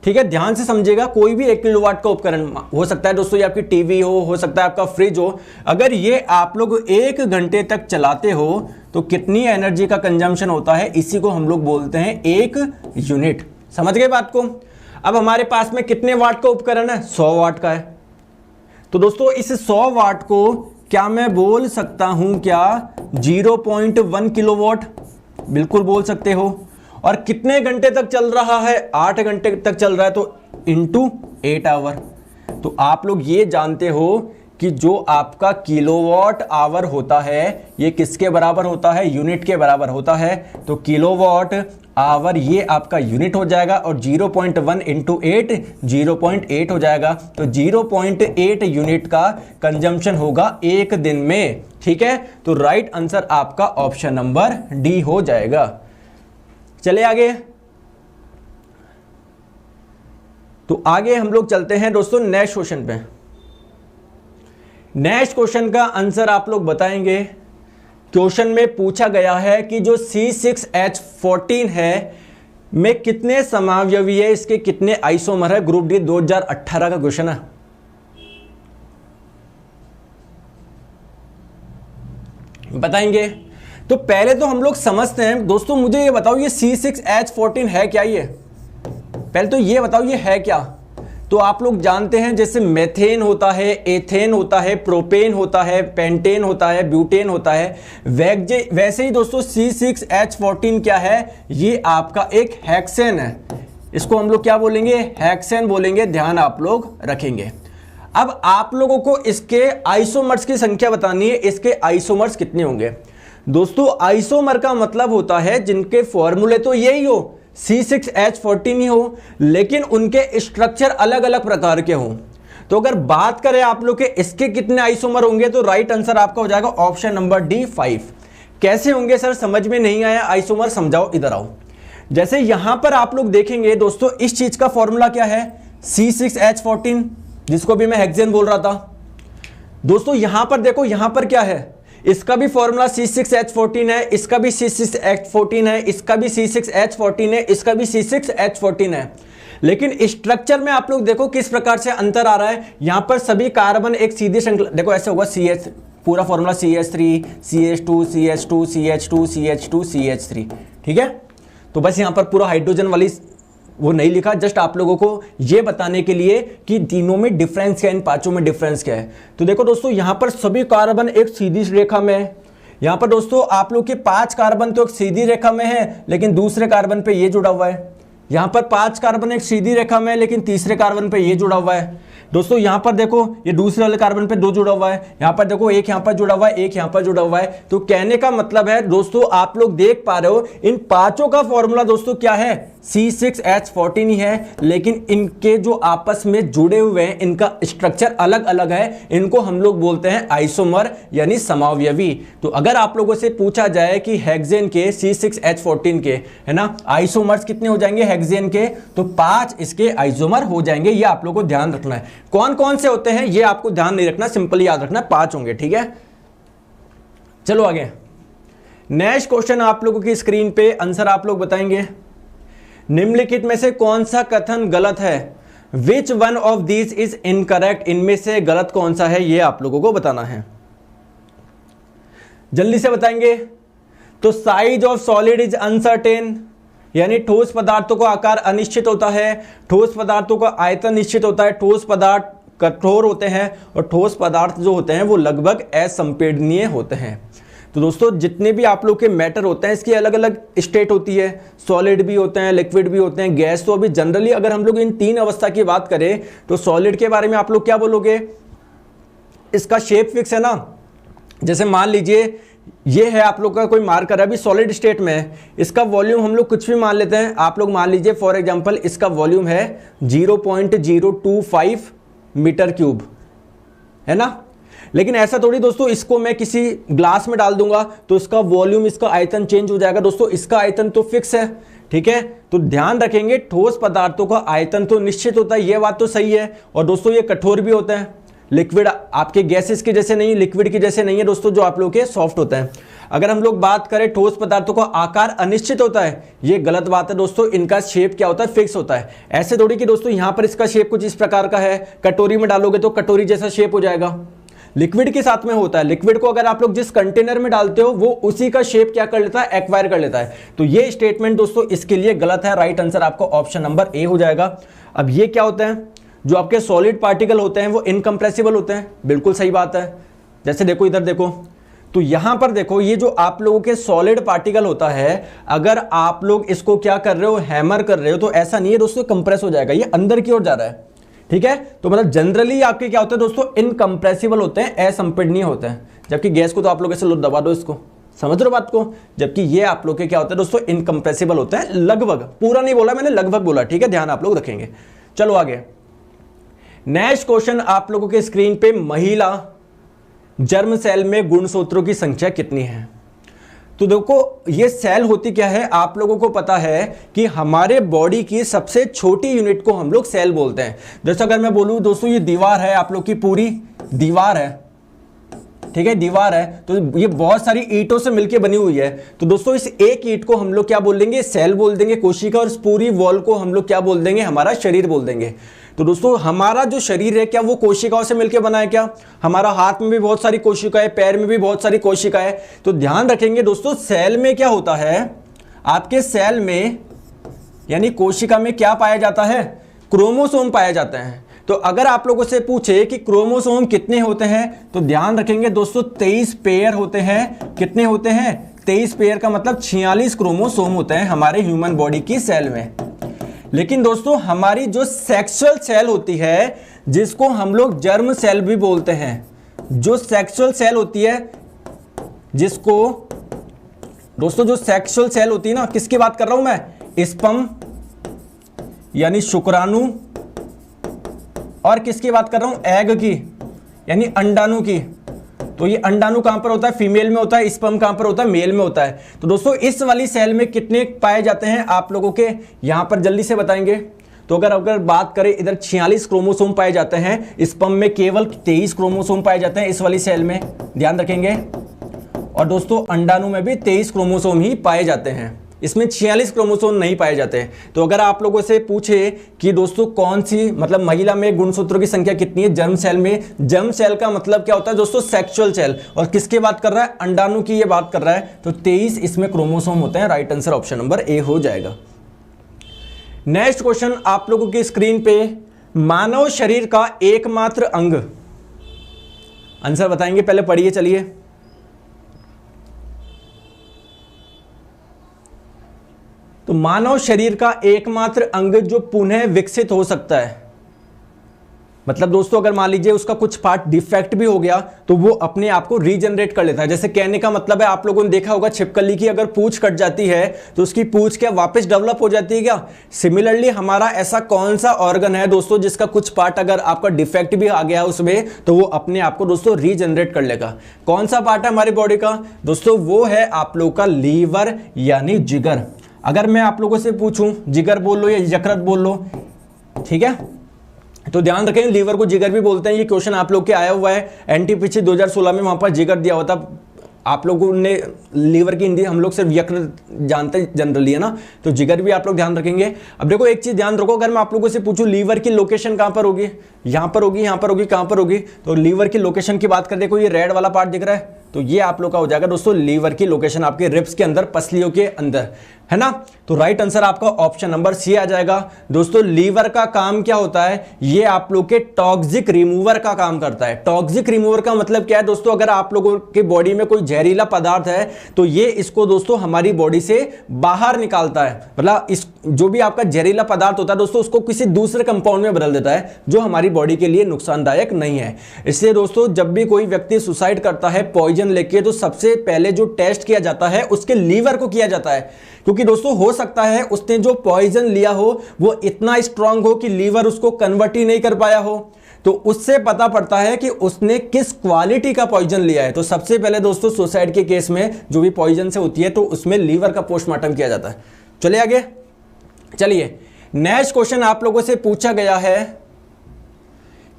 ठीक है, ध्यान से समझिएगा, कोई भी 1 किलोवाट का उपकरण हो सकता है दोस्तों, ये आपकी टीवी हो सकता है आपका फ्रिज हो, अगर ये आप लोग 1 घंटे तक चलाते हो तो कितनी एनर्जी का कंजम्पशन होता है, इसी को हम लोग बोलते हैं 1 यूनिट। समझ गए बात को? अब हमारे पास में कितने वाट का उपकरण है? 100 वाट का है। तो दोस्तों इस 100 वाट को क्या मैं बोल सकता हूं क्या 0.1 किलोवाट? बिल्कुल बोल सकते हो। और कितने घंटे तक चल रहा है? 8 घंटे तक चल रहा है, तो इंटू 8 आवर। तो आप लोग ये जानते हो कि जो आपका किलोवाट आवर होता है ये किसके बराबर होता है? यूनिट के बराबर होता है। तो किलोवाट आवर ये आपका यूनिट हो जाएगा, और 0.1 इंटू 8 0.8 हो जाएगा। तो 0.8 यूनिट का कंजम्पशन होगा एक दिन में। ठीक है, तो राइट आंसर आपका ऑप्शन नंबर डी हो जाएगा। चले आगे। तो आगे हम लोग चलते हैं दोस्तों नेक्स्ट क्वेश्चन पे। नेक्स्ट क्वेश्चन का आंसर आप लोग बताएंगे। क्वेश्चन में पूछा गया है कि जो C6H14 है में कितने समावयवी है, इसके कितने आइसोमर है। ग्रुप डी 2018 का क्वेश्चन है। बताएंगे। तो पहले तो हम लोग समझते हैं दोस्तों, मुझे ये बताओ ये C6H14 है क्या? ये पहले तो ये बताओ ये है क्या? तो आप लोग जानते हैं जैसे मेथेन होता है, एथेन होता है, प्रोपेन होता है, पेंटेन होता है, ब्यूटेन होता है, वैसे ही दोस्तों C6H14 क्या है? ये आपका एक हेक्सेन है। इसको हम लोग क्या बोलेंगे? हेक्सेन बोलेंगे। ध्यान आप लोग रखेंगे। अब आप लोगों को इसके आइसोमर्स की संख्या बतानी है। इसके आइसोमर्स कितने होंगे? दोस्तों आइसोमर का मतलब होता है जिनके फॉर्मूले तो यही हो, C6H14 ही हो, लेकिन उनके स्ट्रक्चर अलग अलग प्रकार के हों। तो अगर बात करें आप लोग के इसके कितने आइसोमर होंगे, तो राइट आंसर आपका हो जाएगा ऑप्शन नंबर डी 5। कैसे होंगे सर? समझ में नहीं आया आइसोमर, समझाओ, इधर आओ। जैसे यहां पर आप लोग देखेंगे दोस्तों, इस चीज का फॉर्मूला क्या है? C6H14, जिसको भी मैं हेक्सेन बोल रहा था। दोस्तों यहां पर देखो, यहां पर क्या है? इसका भी फॉर्मूला C6H14 है, इसका भी C6H14 है, इसका भी C6H14 है, इसका भी C6H14 है। लेकिन स्ट्रक्चर में आप लोग देखो किस प्रकार से अंतर आ रहा है। यहां पर सभी कार्बन एक सीधी श्रृंखला, देखो ऐसे होगा CH, पूरा formula CH3 CH2 CH2 CH2 CH2 CH3। ठीक है, तो बस यहां पर पूरा हाइड्रोजन वाली वो नहीं लिखा, जस्ट आप लोगों को ये बताने के लिए कि तीनों में डिफरेंस क्या है, इन पांचों में डिफरेंस क्या है। तो देखो दोस्तों यहां पर सभी कार्बन एक सीधी रेखा में है। यहां पर दोस्तों आप लोग के 5 कार्बन तो एक सीधी रेखा में है, लेकिन दूसरे कार्बन पे ये जुड़ा हुआ है। यहां पर 5 कार्बन एक सीधी रेखा में है, लेकिन तीसरे कार्बन पे ये जुड़ा हुआ है। दोस्तों यहां पर देखो ये दूसरे वाले कार्बन पे 2 जुड़ा हुआ है। यहां पर देखो एक यहां पर जुड़ा हुआ है, एक यहां पर जुड़ा हुआ है। तो कहने का मतलब है दोस्तों, आप लोग देख पा रहे हो इन पांचों का फॉर्मूला दोस्तों क्या है? C6H14 ही है, लेकिन इनके जो आपस में जुड़े हुए हैं इनका स्ट्रक्चर अलग अलग है। इनको हम लोग बोलते हैं आइसोमर यानी समावयवी। तो अगर आप लोगों से पूछा जाए कि हेक्सेन के C6H14 के, है ना, आइसोमर्स कितने हो जाएंगे हेक्सेन के, तो 5 इसके आइसोमर हो जाएंगे। ये आप लोगों को ध्यान रखना है। कौन कौन से होते हैं ये आपको ध्यान नहीं रखना, सिंपली याद रखना, 5 होंगे। ठीक है, चलो आगे। नेक्स्ट क्वेश्चन आप लोगों की स्क्रीन पे, आंसर आप लोग बताएंगे। निम्नलिखित में से कौन सा कथन गलत है? Which one of these is incorrect? इनमें से गलत कौन सा है ये आप लोगों को बताना है, जल्दी से बताएंगे। तो size of solid is uncertain, यानी ठोस पदार्थों का आकार अनिश्चित होता है, ठोस पदार्थों का आयतन निश्चित होता है, ठोस पदार्थ कठोर होते हैं, और ठोस पदार्थ जो होते हैं वो लगभग असंपीडनीय होते हैं। तो दोस्तों जितने भी आप लोग के मैटर होते हैं इसकी अलग अलग स्टेट होती है, सॉलिड भी होते हैं, लिक्विड भी होते हैं, गैस। तो अभी जनरली अगर हम लोग इन 3 अवस्था की बात करें तो सॉलिड के बारे में आप लोग क्या बोलोगे? इसका शेप फिक्स है ना। जैसे मान लीजिए ये है आप लोग का कोई मार्कर, अभी सॉलिड स्टेट में है, इसका वॉल्यूम हम लोग कुछ भी मान लेते हैं। आप लोग मान लीजिए फॉर एग्जांपल इसका वॉल्यूम है 0.025 मीटर क्यूब, है ना। लेकिन ऐसा थोड़ी दोस्तों इसको मैं किसी ग्लास में डाल दूंगा तो इसका वॉल्यूम, इसका आयतन चेंज हो जाएगा। दोस्तों इसका आयतन तो फिक्स है, ठीक है। तो ध्यान रखेंगे ठोस पदार्थों का आयतन तो निश्चित होता है, यह बात तो सही है। और दोस्तों ये कठोर भी होते हैं, लिक्विड आपके गैसेस के जैसे नहीं, लिक्विड के जैसे नहीं है दोस्तों, जो आप लोग के सॉफ्ट होता है। अगर हम लोग बात करें ठोस पदार्थों का आकार अनिश्चित होता है, ये गलत बात है दोस्तों। इनका शेप क्या होता है, फिक्स होता है। ऐसे थोड़ी कि दोस्तों यहां पर इसका शेप कुछ इस प्रकार का है, कटोरी में डालोगे तो कटोरी जैसा शेप हो जाएगा। लिक्विड के साथ में होता है, लिक्विड को अगर आप लोग जिस कंटेनर में डालते हो वो उसी का शेप क्या कर लेता है, एक्वायर कर लेता है। तो ये स्टेटमेंट दोस्तों इसके लिए गलत है। राइट आंसर आपका ऑप्शन नंबर ए हो जाएगा। अब ये क्या होता है, जो आपके सॉलिड पार्टिकल होते हैं वो इनकंप्रेसिबल होते हैं, बिल्कुल सही बात है। जैसे देखो इधर देखो, तो यहां पर देखो ये जो आप लोगों के सॉलिड पार्टिकल होता है, अगर आप लोग इसको क्या कर रहे हो, हैमर कर रहे हो, तो ऐसा नहीं है दोस्तों कंप्रेस हो जाएगा, ये अंदर की ओर जा रहा है, ठीक है। तो मतलब जनरली आपके क्या होते हैं दोस्तों, इनकंप्रेसिबल होते हैं, असंपीडनीय होते हैं। जबकि गैस को तो आप लोग ऐसे दबा दो इसको, समझ रहे हो बात को। जबकि ये आप लोग के क्या होते हैं दोस्तों, इनकंप्रेसिबल होते हैं, लगभग, पूरा नहीं बोला मैंने, लगभग बोला, ठीक है। ध्यान आप लोग रखेंगे। चलो आगे नेक्स्ट क्वेश्चन आप लोगों के स्क्रीन पे, महिला जर्म सेल में गुणसूत्रों की संख्या कितनी है। तो देखो ये सेल होती क्या है, आप लोगों को पता है कि हमारे बॉडी की सबसे छोटी यूनिट को हम लोग सेल बोलते हैं। जैसे अगर मैं बोलूं दोस्तों ये दीवार है, आप लोग की पूरी दीवार है, ठीक है, दीवार है, तो ये बहुत सारी ईंटों से मिलकर बनी हुई है। तो दोस्तों इस एक ईंट को हम लोग क्या बोल देंगे, सेल बोल देंगे, कोशिका। और इस पूरी वॉल को हम लोग क्या बोल देंगे, हमारा शरीर बोल देंगे। तो दोस्तों हमारा जो शरीर है क्या वो कोशिकाओं से मिलकर बना है क्या, हमारा हाथ में भी बहुत सारी कोशिकाएं, पैर में भी बहुत सारी कोशिकाएं। तो ध्यान रखेंगे दोस्तों, सेल में क्या होता है, आपके सेल में यानी कोशिका में क्या पाया जाता है, क्रोमोसोम पाए जाते हैं। तो अगर आप लोगों से पूछे कि क्रोमोसोम कितने होते हैं, तो ध्यान रखेंगे दोस्तों 23 पेयर होते हैं। कितने होते हैं, 23 पेयर का मतलब 46 क्रोमोसोम होते हैं हमारे ह्यूमन बॉडी की सेल में। लेकिन दोस्तों हमारी जो सेक्सुअल सेल होती है, जिसको हम लोग जर्म सेल भी बोलते हैं, जो सेक्सुअल सेल होती है, जिसको दोस्तों जो सेक्सुअल सेल होती है ना, किसकी बात कर रहा हूं मैं, स्पर्म यानी शुक्राणु, और किसकी बात कर रहा हूं, एग की यानी अंडाणु की। तो ये अंडाणु कहां पर होता है, फीमेल में होता है। स्पर्म कहां पर होता है, मेल में होता है। तो दोस्तों इस वाली सेल में कितने पाए जाते हैं आप लोगों के, यहां पर जल्दी से बताएंगे। तो अगर बात करें, इधर 46 क्रोमोसोम पाए जाते हैं, स्पर्म में केवल 23 क्रोमोसोम पाए जाते हैं इस वाली सेल में, ध्यान रखेंगे। और दोस्तों अंडाणु में भी 23 क्रोमोसोम ही पाए जाते हैं, इसमें 46 क्रोमोसोम नहीं पाए जाते। तो अगर आप लोगों से पूछे कि दोस्तों कौन सी, मतलब महिला में गुणसूत्रों की संख्या कितनी है जर्म सेल में, जर्म सेल का मतलब क्या होता है दोस्तों, सेक्सुअल सेल। और किसकी बात कर रहा है, अंडाणु की ये बात कर रहा है। तो 23 इसमें क्रोमोसोम होते हैं। Right answer option number A हो जाएगा। नेक्स्ट क्वेश्चन आप लोगों की स्क्रीन पे, मानव शरीर का एकमात्र अंग, आंसर बताएंगे, पहले पढ़िए चलिए। तो मानव शरीर का एकमात्र अंग जो पुनः विकसित हो सकता है, मतलब दोस्तों अगर मान लीजिए उसका कुछ पार्ट डिफेक्ट भी हो गया तो वो अपने आप को रीजनरेट कर लेता है। जैसे कहने का मतलब है, आप लोगों ने देखा होगा छिपकली की अगर पूंछ कट जाती है तो उसकी पूंछ क्या वापस डेवलप हो जाती है क्या। सिमिलरली हमारा ऐसा कौन सा ऑर्गन है दोस्तों जिसका कुछ पार्ट अगर आपका डिफेक्ट भी आ गया उसमें, तो वो अपने आप को दोस्तों रीजनरेट कर लेगा। कौन सा पार्ट है हमारी बॉडी का दोस्तों, वो है आप लोग का लीवर यानी जिगर। अगर मैं आप लोगों से पूछूं जिगर बोल लो या यकृत बोल लो, ठीक है, तो ध्यान रखें लीवर को जिगर भी बोलते हैं। ये क्वेश्चन आप लोग के आया हुआ है एनटीपीसी 2016 में, वहां पर जिगर दिया हुआ था। आप लोगों ने लीवर की हिंदी, हम लोग सिर्फ यकृत जानते जनरली है ना, तो जिगर भी आप लोग ध्यान रखेंगे। अब देखो एक चीज ध्यान रखो, अगर मैं आप लोगों से पूछूं लीवर की लोकेशन कहां पर होगी, यहां पर होगी, यहां पर होगी, कहां पर होगी, तो लीवर की लोकेशन की बात कर, देखो ये रेड वाला पार्ट दिख रहा है, तो ये आप लोग का हो जाएगा दोस्तों लीवर की लोकेशन आपके रिब्स के अंदर, पसलियों के अंदर, है ना। तो राइट आंसर आपका ऑप्शन नंबर सी आ जाएगा। दोस्तों लीवर का काम क्या होता है, ये आप लोग के टॉक्सिक रिमूवर का काम करता है। टॉक्सिक रिमूवर का मतलब क्या है दोस्तों, अगर आप लोगों के बॉडी में कोई जहरीला पदार्थ है तो ये इसको दोस्तों हमारी बॉडी से बाहर निकालता है। मतलब इस जो भी आपका जहरीला पदार्थ होता है दोस्तों, उसको किसी दूसरे कंपाउंड में बदल देता है जो हमारी बॉडी के लिए नुकसानदायक नहीं है। इसलिए दोस्तों जब भी कोई व्यक्ति सुसाइड करता है पॉइजन लेके, तो सबसे पहले जो टेस्ट किया जाता है उसके लीवर को किया जाता है, क्योंकि दोस्तों हो सकता है उसने जो पॉइजन लिया हो वो इतना स्ट्रांग हो कि लीवर उसको कन्वर्ट ही नहीं कर पाया हो। तो उससे पता पड़ता है कि उसने किस क्वालिटी का पॉइजन लिया है। तो सबसे पहले दोस्तों सुसाइड के केस में जो भी पॉइजन से होती है तो उसमें लीवर का पोस्टमार्टम किया जाता है। चलिए आगे, चलिए नेक्स्ट क्वेश्चन आप लोगों से पूछा गया है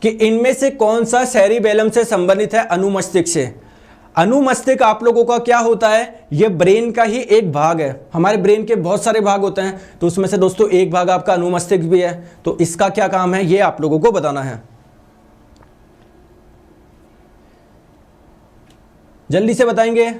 कि इनमें से कौन सा सेरिबेलम से संबंधित है अनुमस्तिष्क से। अनुमस्तिष्क आप लोगों का क्या होता है, ये ब्रेन का ही एक भाग है। हमारे ब्रेन के बहुत सारे भाग होते हैं, तो उसमें से दोस्तों एक भाग आपका अनुमस्तिष्क भी है। तो इसका क्या काम है ये आप लोगों को बताना है। जल्दी से बताएंगे।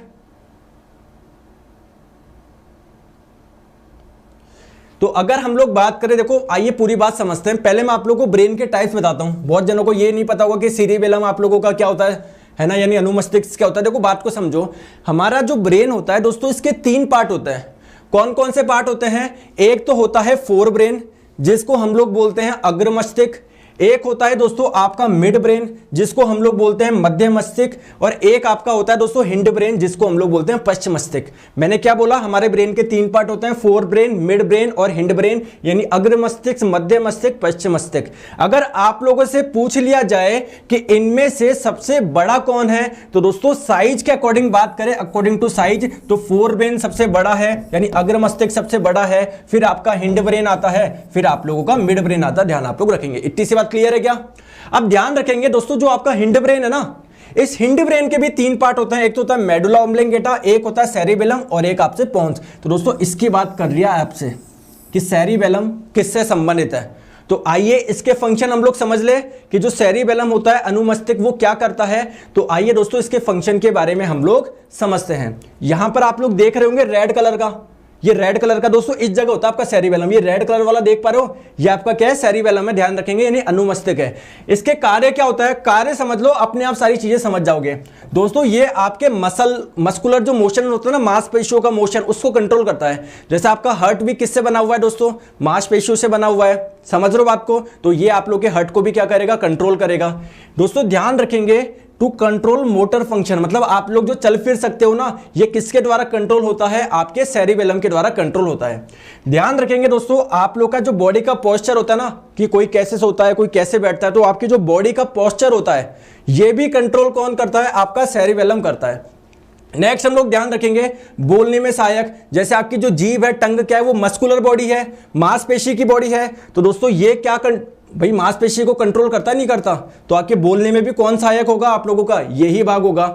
तो अगर हम लोग बात करें, देखो आइए पूरी बात समझते हैं। पहले मैं आप लोगों को ब्रेन के टाइप्स बताता हूं। बहुत जनों को ये नहीं पता होगा कि सेरिबेलम आप लोगों का क्या होता है ना, यानी अनुमस्तिष्क क्या होता है। देखो बात को समझो, हमारा जो ब्रेन होता है दोस्तों इसके 3 पार्ट होते हैं। कौन कौन से पार्ट होते हैं, एक तो होता है फोर ब्रेन जिसको हम लोग बोलते हैं अग्र मस्तिष्क, एक होता है दोस्तों आपका मिड ब्रेन जिसको हम लोग बोलते हैं मध्य मस्तिष्क, और एक आपका होता है दोस्तों हिंड ब्रेन जिसको हम लोग बोलते हैं पश्च मस्तिष्क। मैंने क्या बोला, हमारे ब्रेन के 3 पार्ट होते हैं, फोर ब्रेन, मिड ब्रेन और हिंड ब्रेन, यानी अग्र मस्तिष्क, मध्य मस्तिष्क, पश्च मस्तिष्क। अगर आप लोगों से पूछ लिया जाए कि इनमें से सबसे बड़ा कौन है, तो दोस्तों साइज के अकॉर्डिंग बात करें, अकॉर्डिंग टू साइज, तो फोर ब्रेन सबसे बड़ा है यानी अग्र मस्तिष्क सबसे बड़ा है, फिर आपका हिंड ब्रेन आता है, फिर आप लोगों का मिड ब्रेन आता है। ध्यान आप लोग रखेंगे। इतनी सी बात क्लियर है क्या। अब ध्यान रखेंगे दोस्तों, जो आपका हिंड ब्रेन है ना, इस हिंड ब्रेन के भी 3 पार्ट होते हैं। एक तो होता है मेडुला ऑब्लिंगेटा, एक होता है सेरिबेलम और एक आपसे पोन्स। तो दोस्तों इसकी बात कर लिया आपसे कि सेरिबेलम किससे संबंधित है। तो आइए इसके फंक्शन हम लोग समझ ले कि जो सेरिबेलम होता है अनुमस्तिष्क वो क्या करता है। तो आइए दोस्तों इसके फंक्शन के बारे में हम लोग समझते हैं। यहां पर आप लोग देख रहे होंगे रेड कलर का, ये रेड कलर का दोस्तों इस जगह होता है आपका सेरिबेलम। ये रेड कलर वाला देख पा रहे हो, ये आपका क्या है, सेरिबेलम है। ध्यान रखेंगे, यानी अनुमस्तिष्क है। इसके कार्य क्या होता है, कार्य समझ लो, अपने आप सारी चीजें समझ जाओगे दोस्तों। ये आपके मस्कुलर जो मोशन होता है ना, मांसपेशियों का मोशन, उसको कंट्रोल करता है। जैसे आपका हार्ट भी किससे बना हुआ है दोस्तों, मांसपेशियों से बना हुआ है। समझ लो बात को। तो ये आप लोग के हार्ट को भी क्या करेगा, कंट्रोल करेगा। दोस्तों ध्यान रखेंगे, टू कंट्रोल मोटर फंक्शन, मतलब आप लोग जो चल फिर सकते हो ना, ये किसके द्वारा कंट्रोल होता है, आपके सेरिबेलम के द्वारा कंट्रोल होता है। ध्यान रखेंगे दोस्तों, आप लोग का जो बॉडी का पोस्चर होता है ना, कि कोई कैसे सोता है, कोई कैसे बैठता है, तो आपकी जो बॉडी का पोस्चर होता है ये भी कंट्रोल कौन करता है, आपका सेरिबेलम करता है। नेक्स्ट हम लोग ध्यान रखेंगे बोलने में सहायक, जैसे आपकी जो जीभ है, टंग क्या है, वो मस्कुलर बॉडी है, मांसपेशी की बॉडी है। तो दोस्तों ये क्या भाई मांसपेशी को कंट्रोल करता नहीं करता, तो आपके बोलने में भी कौन सहायक होगा, आप लोगों का यही भाग होगा।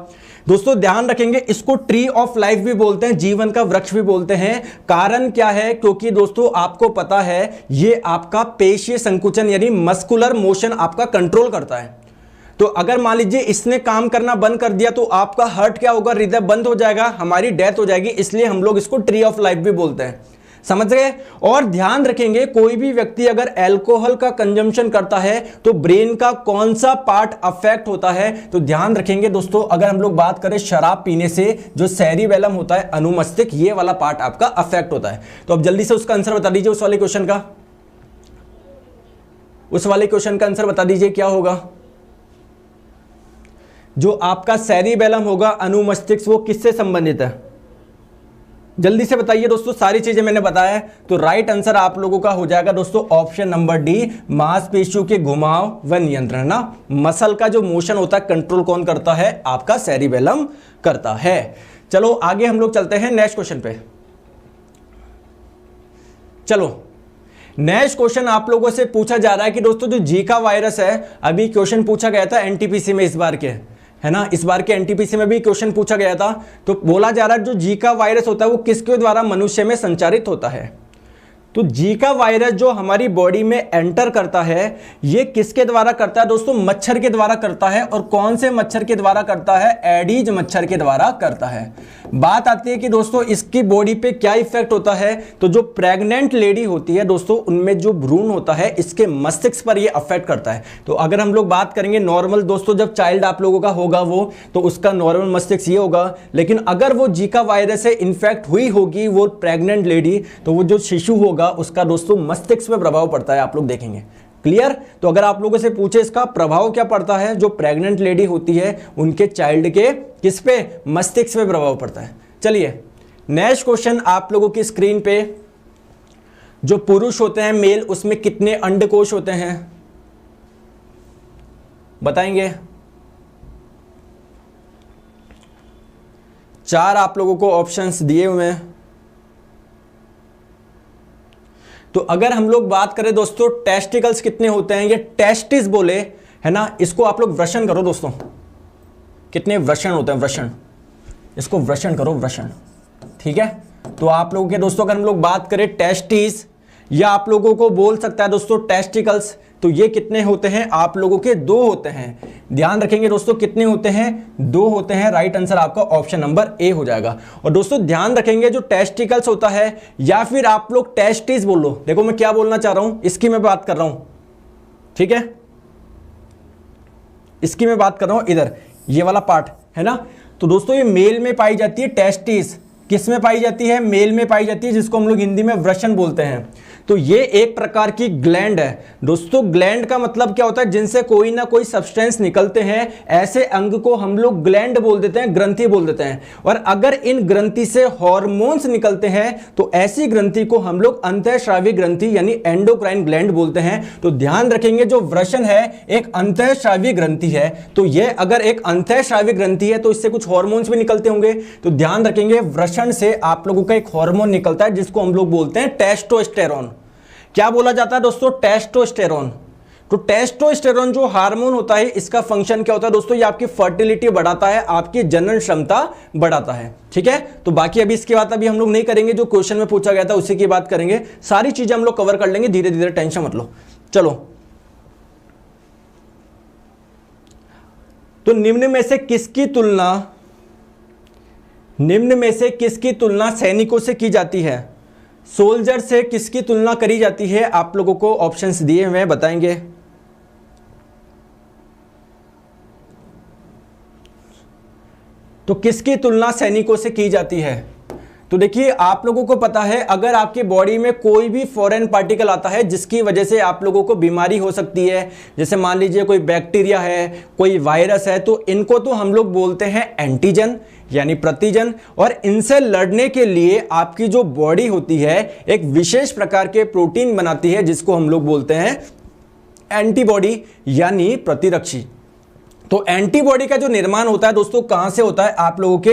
दोस्तों ध्यान रखेंगे, इसको ट्री ऑफ लाइफ भी बोलते हैं, जीवन का वृक्ष भी बोलते हैं। कारण क्या है, क्योंकि दोस्तों आपको पता है ये आपका पेशीय संकुचन यानी मस्कुलर मोशन आपका कंट्रोल करता है। तो अगर मान लीजिए इसने काम करना बंद कर दिया तो आपका हार्ट क्या होगा, हृदय बंद हो जाएगा, हमारी डेथ हो जाएगी। इसलिए हम लोग इसको ट्री ऑफ लाइफ भी बोलते हैं। समझ गए। और ध्यान रखेंगे, कोई भी व्यक्ति अगर अल्कोहल का कंजम्पशन करता है तो ब्रेन का कौन सा पार्ट अफेक्ट होता है। तो ध्यान रखेंगे दोस्तों, अगर हम लोग बात करें शराब पीने से जो सेरिबेलम होता है अनुमस्तिष्क, ये वाला पार्ट आपका अफेक्ट होता है। तो अब जल्दी से उसका आंसर बता दीजिए, उस वाले क्वेश्चन का, उस वाले क्वेश्चन का आंसर बता दीजिए क्या होगा। जो आपका सेरिबेलम होगा अनुमस्तिष्क, वो किससे संबंधित है, जल्दी से बताइए दोस्तों। सारी चीजें मैंने बताया है, तो राइट आंसर आप लोगों का हो जाएगा दोस्तों ऑप्शन नंबर डी, मांसपेशियों के घुमाव व नियंत्रण ना। मसल का जो मोशन होता है कंट्रोल कौन करता है, आपका सेरिबेलम करता है। चलो आगे हम लोग चलते हैं नेक्स्ट क्वेश्चन पे। चलो नेक्स्ट क्वेश्चन आप लोगों से पूछा जा रहा है कि दोस्तों जो जीका वायरस है, अभी क्वेश्चन पूछा गया था एनटीपीसी में इस बार के, है ना, इस बार के एनटीपीसी में भी क्वेश्चन पूछा गया था। तो बोला जा रहा है जो जीका वायरस होता है वो किसके द्वारा मनुष्य में संचारित होता है। तो जीका वायरस जो हमारी बॉडी में एंटर करता है, ये किसके द्वारा करता है दोस्तों, मच्छर के द्वारा करता है। और कौन से मच्छर के द्वारा करता है, एडीज मच्छर के द्वारा करता है। बात आती है कि दोस्तों इसकी बॉडी पे क्या इफेक्ट होता है। तो जो प्रेग्नेंट लेडी होती है दोस्तों, उनमें जो भ्रूण होता है इसके मस्तिष्क पर ये अफेक्ट करता है। तो अगर हम लोग बात करेंगे नॉर्मल दोस्तों, जब चाइल्ड आप लोगों का होगा वो, तो उसका नॉर्मल मस्तिष्क ये होगा। लेकिन अगर वो जीका वायरस से इन्फेक्ट हुई होगी वो प्रेग्नेंट लेडी, तो वो जो शिशु होगा उसका दोस्तों मस्तिष्क पे प्रभाव पड़ता है, आप लोग देखेंगे। क्लियर। तो अगर आप लोगों से पूछे इसका प्रभाव क्या पड़ता है, जो प्रेग्नेंट लेडी होती है उनके चाइल्ड के किस पे, मस्तिष्क पे प्रभाव पड़ता है। चलिए नेक्स्ट क्वेश्चन आप लोगों की स्क्रीन पे, जो पुरुष होते हैं मेल, उसमें कितने अंडकोश होते हैं। बताएंगे। 4 आप लोगों को ऑप्शंस दिए हुए हैं। तो अगर हम लोग बात करें दोस्तों टेस्टिकल्स कितने होते हैं, ये टेस्टिस बोले है ना, इसको आप लोग वृषण करो दोस्तों, कितने वृषण होते हैं, वृषण, इसको वृषण करो, वृषण, ठीक है। तो आप लोगों के दोस्तों अगर हम लोग बात करें टेस्टिस, या आप लोगों को बोल सकता है दोस्तों टेस्टिकल्स, तो ये कितने होते हैं आप लोगों के, 2 होते हैं। ध्यान रखेंगे दोस्तों कितने होते हैं, 2 होते हैं। राइट आंसर आपका ऑप्शन नंबर ए हो जाएगा। और दोस्तों ध्यान रखेंगे जो टेस्टिकल्स होता है, या फिर आप लोग टेस्टिस बोलो, देखो मैं क्या बोलना चाह रहा हूं, इसकी मैं बात कर रहा हूं, ठीक है, इसकी मैं बात कर रहा हूं, इधर ये वाला पार्ट है ना। तो दोस्तों ये मेल में पाई जाती है टेस्टिस, किस में पाई जाती है, मेल में पाई जाती है, जिसको हम लोग हिंदी में वृषण बोलते हैं। तो ये एक प्रकार की ग्लैंड है दोस्तों। ग्लैंड का मतलब क्या होता है, जिनसे कोई ना कोई सब्सटेंस निकलते हैं, ऐसे अंग को हम लोग ग्लैंड बोल देते हैं, ग्रंथि बोल देते हैं। और अगर इन ग्रंथि से हार्मोन्स निकलते हैं तो ऐसी ग्रंथि को हम लोग अंतःस्रावी ग्रंथि यानी एंडोक्राइन ग्लैंड बोलते हैं। तो ध्यान रखेंगे जो वृषण है एक अंतःस्रावी ग्रंथि है। तो ये अगर एक अंतःस्रावी ग्रंथि है तो इससे कुछ हार्मोन्स भी निकलते होंगे। तो ध्यान रखेंगे वृषण से आप लोगों का एक हार्मोन निकलता है जिसको हम लोग बोलते हैं टेस्टोस्टेरोन। क्या बोला जाता है दोस्तों, टेस्टोस्टेरोन। तो टेस्टोस्टेरोन जो हार्मोन होता है, इसका फंक्शन क्या होता है दोस्तों, ये आपकी फर्टिलिटी बढ़ाता है, आपकी जनन क्षमता बढ़ाता है, ठीक है। तो बाकी अभी इसके बाद अभी हम लोग नहीं करेंगे, जो क्वेश्चन में पूछा गया था उसी की बात करेंगे। सारी चीजें हम लोग कवर कर लेंगे धीरे धीरे, टेंशन मत लो। चलो, तो निम्न में से किसकी तुलना सैनिकों से की जाती है, सोल्जर से किसकी तुलना करी जाती है, आप लोगों को ऑप्शंस दिए हुए हैं, बताएंगे। तो किसकी तुलना सैनिकों से की जाती है, तो देखिए आप लोगों को पता है अगर आपकी बॉडी में कोई भी फॉरेन पार्टिकल आता है जिसकी वजह से आप लोगों को बीमारी हो सकती है, जैसे मान लीजिए कोई बैक्टीरिया है, कोई वायरस है, तो इनको तो हम लोग बोलते हैं एंटीजन यानी प्रतिजन। और इनसे लड़ने के लिए आपकी जो बॉडी होती है एक विशेष प्रकार के प्रोटीन बनाती है जिसको हम लोग बोलते हैं एंटीबॉडी यानी प्रतिरक्षी। तो एंटीबॉडी का जो निर्माण होता है दोस्तों कहां से होता है, आप लोगों के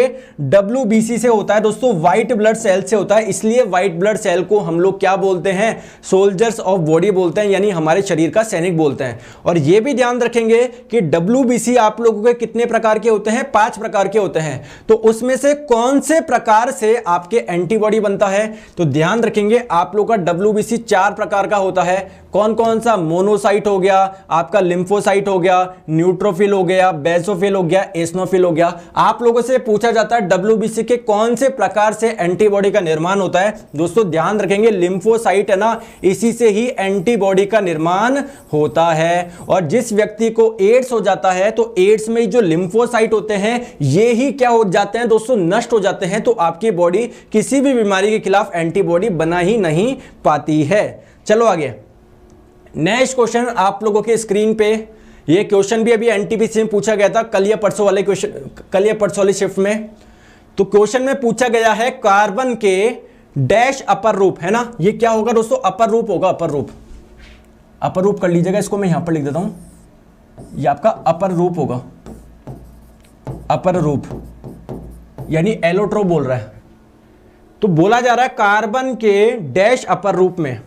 WBC से होता है दोस्तों, व्हाइट ब्लड सेल से होता है। इसलिए व्हाइट ब्लड सेल को हम लोग क्या बोलते हैं, सोल्जर्स ऑफ बॉडी बोलते हैं, यानी हमारे शरीर का सैनिक बोलते हैं। और यह भी ध्यान रखेंगे कि WBC आप लोगों के कितने प्रकार के होते हैं, 5 प्रकार के होते हैं। तो उसमें से कौन से प्रकार से आपके एंटीबॉडी बनता है, तो ध्यान रखेंगे आप लोग का WBC 4 प्रकार का होता है। कौन कौन सा, मोनोसाइट हो गया, आपका लिम्फोसाइट हो गया, न्यूट्रोफिल हो गया, बेसोफिल हो गया, एस्नोफिल हो गया। आप लोगों से पूछा जाता है WBC के कौन से प्रकार से एंटीबॉडी का निर्माण होता है, दोस्तों ध्यान रखेंगे लिम्फोसाइट है ना, इसी से ही एंटीबॉडी का निर्माण होता है। और जिस व्यक्ति को एड्स हो जाता है तो एड्स में जो लिम्फोसाइट होते हैं ये ही क्या हो जाते हैं दोस्तों, नष्ट हो जाते हैं। तो आपकी बॉडी किसी भी बीमारी के खिलाफ एंटीबॉडी बना ही नहीं पाती है। चलो आगे, नेक्स्ट क्वेश्चन आप लोगों के स्क्रीन पे, ये क्वेश्चन भी अभी एनटीपीसी में पूछा गया था कल या परसों वाले क्वेश्चन, कल या परसों वाली शिफ्ट में। तो क्वेश्चन में पूछा गया है कार्बन के डैश अपर रूप, है ना, ये क्या होगा दोस्तों, अपर रूप होगा, अपर रूप। अपर रूप कर लीजिएगा, इसको मैं यहां पर लिख देता हूं, ये आपका अपर रूप होगा, अपर रूप यानी एलोट्रोप बोल रहा है। तो बोला जा रहा है कार्बन के डैश अपर रूप में,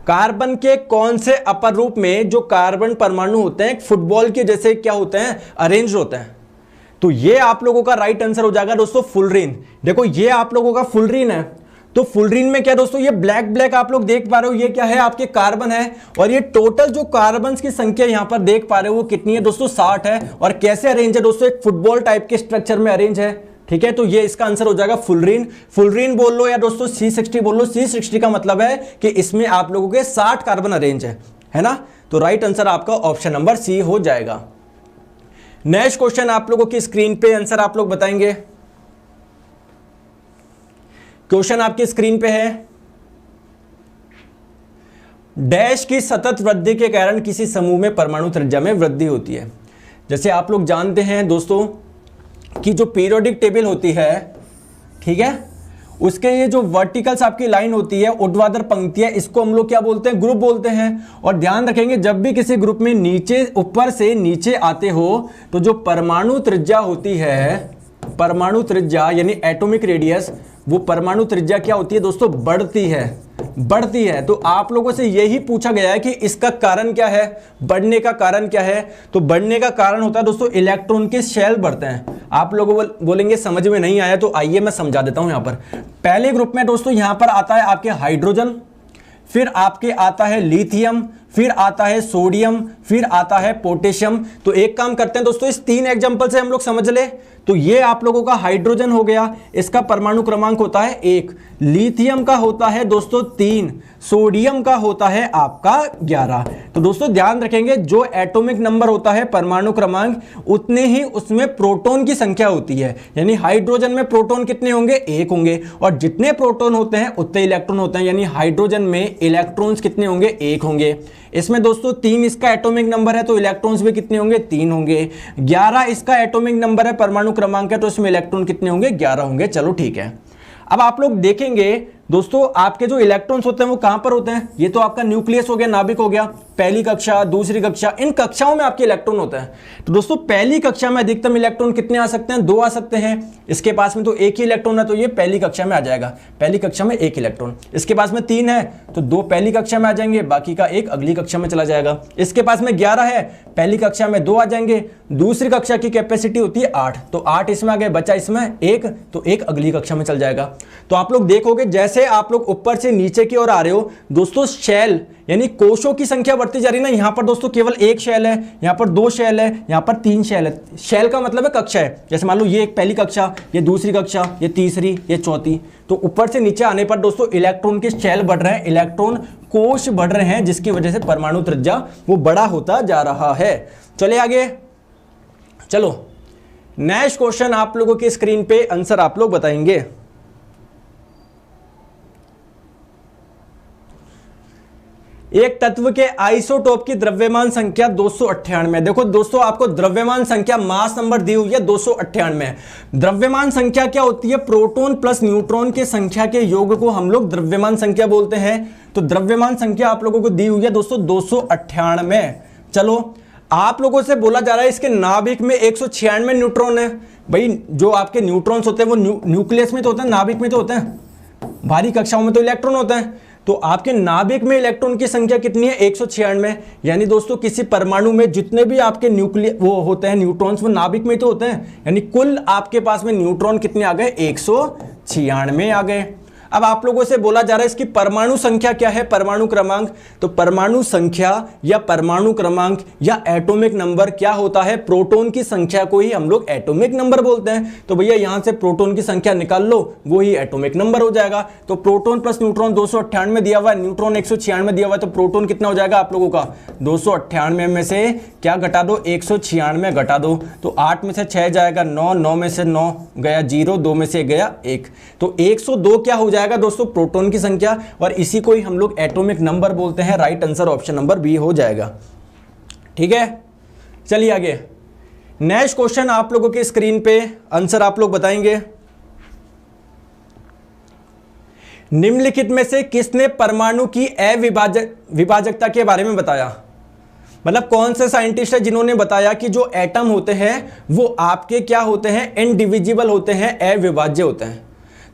कार्बन के कौन से अपर रूप में जो कार्बन परमाणु होते हैं फुटबॉल के जैसे क्या होते हैं, अरेंज होते हैं। तो ये आप लोगों का राइट आंसर हो जाएगा दोस्तों फुलरीन। देखो ये आप लोगों का फुलरीन है। तो फुलरीन में क्या दोस्तों, ये ब्लैक ब्लैक आप लोग देख पा रहे हो, ये क्या है आपके कार्बन है। और ये टोटल जो कार्बन की संख्या यहां पर देख पा रहे हो वो कितनी है दोस्तों, 60 है। और कैसे अरेंज है दोस्तों, एक फुटबॉल टाइप के स्ट्रक्चर में अरेंज है, ठीक है। तो ये इसका आंसर हो जाएगा फुलरीन। फुलरीन बोल लो या दोस्तों C60 बोल लो। C60 का मतलब है कि इसमें आप लोगों के 60 कार्बन अरेंज है ना। तो राइट आंसर आपका ऑप्शन नंबर सी हो जाएगा। नेक्स्ट क्वेश्चन आप लोगों की स्क्रीन पे आंसर आप लोग बताएंगे। क्वेश्चन आपकी स्क्रीन पे है, डैश की सतत वृद्धि के कारण किसी समूह में परमाणु त्रिज्या में वृद्धि होती है। जैसे आप लोग जानते हैं दोस्तों कि जो पीरियोडिक टेबल होती है, ठीक है, उसके ये जो वर्टिकल्स आपकी लाइन होती है, ऊर्ध्वाधर पंक्तियां, इसको हम लोग क्या बोलते हैं, ग्रुप बोलते हैं। और ध्यान रखेंगे जब भी किसी ग्रुप में नीचे ऊपर से नीचे आते हो तो जो परमाणु त्रिज्या होती है, परमाणु त्रिज्या यानी एटॉमिक रेडियस, वो परमाणु त्रिज्या क्या होती है दोस्तों, बढ़ती है, बढ़ती है। तो आप लोगों से यही पूछा गया है कि इसका कारण क्या है, बढ़ने का कारण क्या है। तो बढ़ने का कारण होता है दोस्तों इलेक्ट्रॉन के शेल बढ़ते हैं। आप लोग बोलेंगे समझ में नहीं आया, तो आइए मैं समझा देता हूं। यहां पर पहले ग्रुप में दोस्तों यहां पर आता है आपके हाइड्रोजन, फिर आपके आता है लिथियम, फिर आता है सोडियम, फिर आता है पोटेशियम। तो एक काम करते हैं दोस्तों, इस 3 एग्जांपल से हम लोग समझ ले। तो ये आप लोगों का हाइड्रोजन हो गया, इसका परमाणु क्रमांक होता है 1, लिथियम का होता है दोस्तों 3, सोडियम का होता है आपका 11। तो दोस्तों ध्यान रखेंगे जो एटॉमिक नंबर होता है परमाणु क्रमांक, उतने ही उसमें प्रोटॉन की संख्या होती है। यानी हाइड्रोजन में प्रोटॉन कितने होंगे, 1 होंगे, और जितने प्रोटॉन होते हैं उतने इलेक्ट्रॉन होते हैं। यानी हाइड्रोजन में इलेक्ट्रॉन्स कितने होंगे, 1 होंगे। इसमें दोस्तों 3 इसका एटॉमिक नंबर है, तो इलेक्ट्रॉन्स भी कितने होंगे, 3 होंगे। 11 इसका एटॉमिक नंबर है, परमाणु क्रमांक है, तो इसमें इलेक्ट्रॉन कितने होंगे, 11 होंगे। चलो ठीक है। अब आप लोग देखेंगे दोस्तों आपके जो इलेक्ट्रॉन्स होते हैं वो कहां पर होते हैं। ये तो आपका न्यूक्लियस हो गया, नाभिक हो गया, पहली कक्षा, दूसरी कक्षा, इन कक्षाओं में आपके इलेक्ट्रॉन होते हैं। तो दोस्तों पहली कक्षा में अधिकतम इलेक्ट्रॉन कितने आ सकते हैं, 2 आ सकते हैं। इसके पास में तो 1 ही इलेक्ट्रॉन है, तो ये पहली कक्षा में आ जाएगा, पहली कक्षा में 1 इलेक्ट्रॉन। इसके पास में 3 है तो 2 पहली कक्षा में आ जाएंगे, बाकी का 1 अगली कक्षा में चला जाएगा। इसके पास में 11 है, पहली कक्षा में 2 आ जाएंगे, दूसरी कक्षा की कैपेसिटी होती है 8, तो 8 इसमें आ गए, बचा इसमें 1, तो 1 अगली कक्षा में चल जाएगा। तो आप लोग देखोगे जैसे आप लोग ऊपर से नीचे की ओर आ रहे हो दोस्तों, शेल यानी कोशों की संख्या बढ़ती जा रही है ना। यहां पर दोस्तों केवल 1 शेल है, यहां पर 2 शेल है, यहां पर 3 शेल है। शेल का मतलब है कक्षा है। जैसे मान लो ये एक पहली कक्षा, ये दूसरी कक्षा, ये तीसरी, ये चौथी। तो ऊपर से नीचे आने पर दोस्तों इलेक्ट्रॉन के शेल बढ़ रहे हैं, इलेक्ट्रॉन कोश बढ़ रहे हैं, जिसकी वजह से परमाणु त्रिज्या वो बड़ा होता जा रहा है। चलिए आगे, चलो नेक्स्ट क्वेश्चन आप लोगों की स्क्रीन पे आंसर आप लोग बताएंगे। एक तत्व के आइसोटोप की द्रव्यमान संख्या 298। देखो दोस्तों आपको द्रव्यमान संख्या मास नंबर दी हुई है 298। द्रव्यमान संख्या क्या होती है, प्रोटॉन प्लस न्यूट्रॉन के संख्या के योग को हम लोग द्रव्यमान संख्या बोलते हैं। तो द्रव्यमान संख्या आप लोगों को दी हुई है दोस्तों 298। चलो आप लोगों से बोला जा रहा है इसके नाभिक में 196 न्यूट्रॉन है। भाई जो आपके न्यूट्रॉन्स होते हैं वो न्यूक्लियस में तो होते हैं, नाभिक में तो होते हैं, भारी कक्षाओं में तो इलेक्ट्रॉन होते हैं। तो आपके नाभिक में इलेक्ट्रॉन की संख्या कितनी है, 196। यानी दोस्तों किसी परमाणु में जितने भी आपके न्यूक्लियस वो होते हैं न्यूट्रॉन्स, वो नाभिक में तो होते हैं। यानी कुल आपके पास में न्यूट्रॉन कितने आ गए, 196 आ गए। अब आप लोगों से बोला जा रहा है इसकी परमाणु संख्या क्या है, परमाणु क्रमांक। तो परमाणु संख्या या परमाणु क्रमांक या एटॉमिक नंबर क्या होता है, प्रोटॉन की संख्या को ही हम लोग एटॉमिक नंबर बोलते हैं। तो भैया यहां से प्रोटॉन की संख्या निकाल लो, वो ही एटॉमिक नंबर हो जाएगा। तो प्रोटॉन प्लस न्यूट्रॉन 298 दिया हुआ है, न्यूट्रॉन 196 दिया हुआ है, तो प्रोटॉन कितना हो जाएगा आप लोगों का, 298 में से क्या घटा दो, 196 घटा दो। तो 8 में से 6 जाएगा 9, 9 में से 9 गया 0, 2 में से गया 1, तो 102 क्या हो जाएगा दोस्तों, प्रोटॉन की संख्या। और इसी को ही हम लोग एटॉमिक नंबर बोलते हैं। Right answer option number B हो जाएगा। ठीक है, चलिए आगे नेक्स्ट क्वेश्चन आप लोगों के स्क्रीन पे आंसर आप लोग बताएंगे। निम्नलिखित में से किसने परमाणु की अविभाजकता के बारे में बताया। मतलब कौन से साइंटिस्ट है जिन्होंने बताया कि जो एटम होते हैं वो आपके क्या होते हैं, इनडिविजिबल होते हैं, अविभाज्य होते हैं।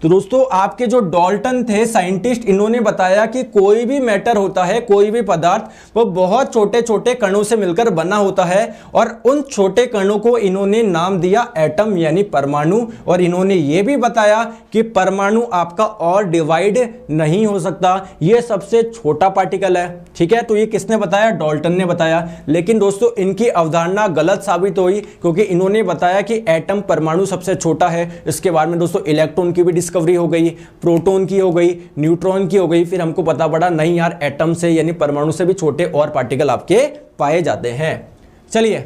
तो दोस्तों आपके जो डाल्टन थे साइंटिस्ट, इन्होंने बताया कि कोई भी मैटर होता है, कोई भी पदार्थ, वो बहुत छोटे छोटे कणों से मिलकर बना होता है। और उन छोटे कणों को इन्होंने नाम दिया एटम यानी परमाणु। और इन्होंने ये भी बताया कि परमाणु आपका और डिवाइड नहीं हो सकता, ये सबसे छोटा पार्टिकल है। ठीक है, तो ये किसने बताया, डाल्टन ने बताया। लेकिन दोस्तों इनकी अवधारणा गलत साबित हुई, क्योंकि इन्होंने बताया कि एटम परमाणु सबसे छोटा है। इसके बाद में दोस्तों इलेक्ट्रॉन की भी डिस्कवरी हो गई, प्रोटॉन की हो गई, न्यूट्रॉन की हो गई। फिर हमको पता पड़ा नहीं यार, एटम से यानी परमाणु से भी छोटे और पार्टिकल आपके पाए जाते हैं। चलिए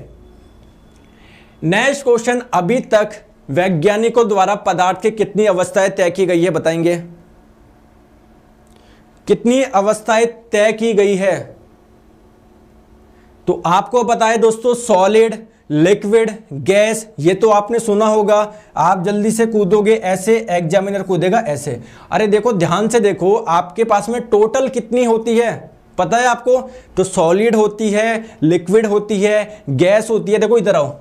नेक्स्ट क्वेश्चन, अभी तक वैज्ञानिकों द्वारा पदार्थ की कितनी अवस्थाएं तय की गई है, बताएंगे कितनी अवस्थाएं तय की गई है। तो आपको पता है दोस्तों, सॉलिड, लिक्विड, गैस, ये तो आपने सुना होगा। आप जल्दी से कूदोगे ऐसे, एग्जामिनर कूदेगा ऐसे। अरे देखो ध्यान से देखो, आपके पास में टोटल कितनी होती है पता है आपको? तो सॉलिड होती है, लिक्विड होती है, गैस होती है। देखो इधर आओ,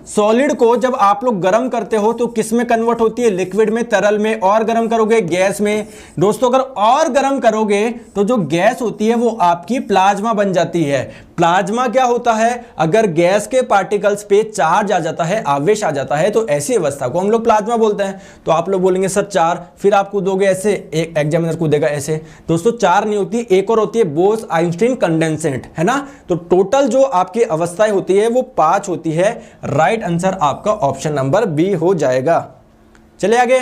सॉलिड को जब आप लोग गर्म करते हो तो किस में कन्वर्ट होती है? लिक्विड में, तरल में। और गर्म करोगे गैस में। दोस्तों अगर और गर्म करोगे तो जो गैस होती है वो आपकी प्लाज्मा बन जाती है। प्लाज्मा क्या होता है? अगर गैस के पार्टिकल्स पे चार्ज आ जाता है, आवेश आ जाता है, तो ऐसी अवस्था को हम लोग प्लाज्मा बोलते हैं। तो आप लोग बोलेंगे सर 4, फिर आप कूदोगे ऐसे, एक एग्जामिनर कूदेगा ऐसे। दोस्तों 4 नहीं होती, एक और होती है बोस आइंस्टीन कंडेंसेट, है ना। तो टोटल जो आपकी अवस्थाएं होती है वो 5 होती है। राइट आंसर आपका ऑप्शन नंबर बी हो जाएगा। चले आगे,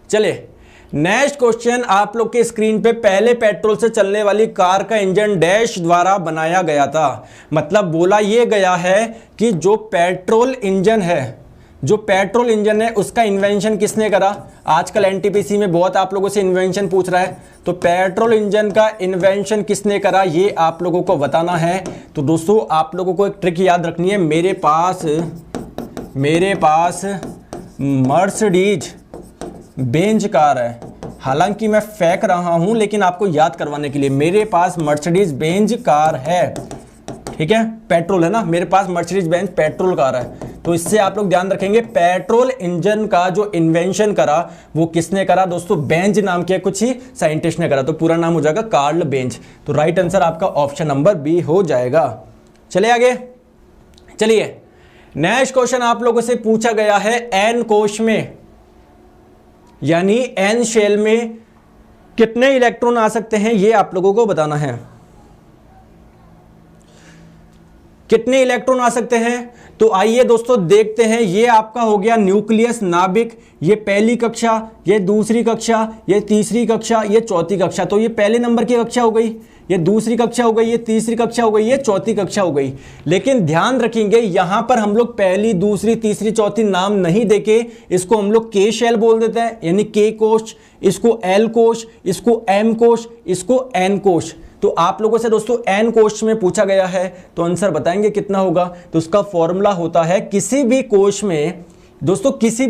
चले नेक्स्ट क्वेश्चन आप लोग के स्क्रीन पे, पहले पेट्रोल से चलने वाली कार का इंजन डैश द्वारा बनाया गया था। मतलब बोला यह गया है कि जो पेट्रोल इंजन है उसका इन्वेंशन किसने करा? आजकल एनटीपीसी में बहुत आप लोगों से इन्वेंशन पूछ रहा है, तो पेट्रोल इंजन का इन्वेंशन किसने करा ये आप लोगों को बताना है। तो दोस्तों आप लोगों को एक ट्रिक याद रखनी है। मेरे पास मर्सिडीज बेंज कार है, हालांकि मैं फेंक रहा हूं लेकिन आपको याद करवाने के लिए, मेरे पास मर्सिडीज बेंज कार है, ठीक है, पेट्रोल है ना, मेरे पास मर्सिडीज बेंज पेट्रोल कार है। तो इससे आप लोग ध्यान रखेंगे, पेट्रोल इंजन का जो इन्वेंशन करा वो किसने करा? दोस्तों बेंज नाम के कुछ ही साइंटिस्ट ने करा। तो पूरा नाम हो जाएगा कार्ल बेंज। तो राइट आंसर आपका ऑप्शन नंबर बी हो जाएगा। चले आगे, चलिए नेक्स्ट क्वेश्चन आप लोगों से पूछा गया है, एन कोश में यानी एन शेल में कितने इलेक्ट्रॉन आ सकते हैं ये आप लोगों को बताना है। कितने इलेक्ट्रॉन आ सकते हैं? तो आइए दोस्तों देखते हैं। ये आपका हो गया न्यूक्लियस, नाभिक। ये पहली कक्षा, ये दूसरी कक्षा, ये तीसरी कक्षा, ये चौथी कक्षा। तो ये पहले नंबर की कक्षा हो गई, ये दूसरी कक्षा हो गई, ये तीसरी कक्षा हो गई, ये चौथी कक्षा हो गई। लेकिन ध्यान रखेंगे यहां पर हम लोग पहली, दूसरी, तीसरी, चौथी नाम नहीं देके इसको हम लोग के शेल बोल देते हैं, यानी के कोश, इसको एल कोश, इसको एम कोश, इसको एन कोश। तो आप लोगों से दोस्तों एन कोश में पूछा गया है, तो आंसर बताएंगे कितना होगा। तो उसका फॉर्मूला होता है, किसी भी कोश में दोस्तों, किसी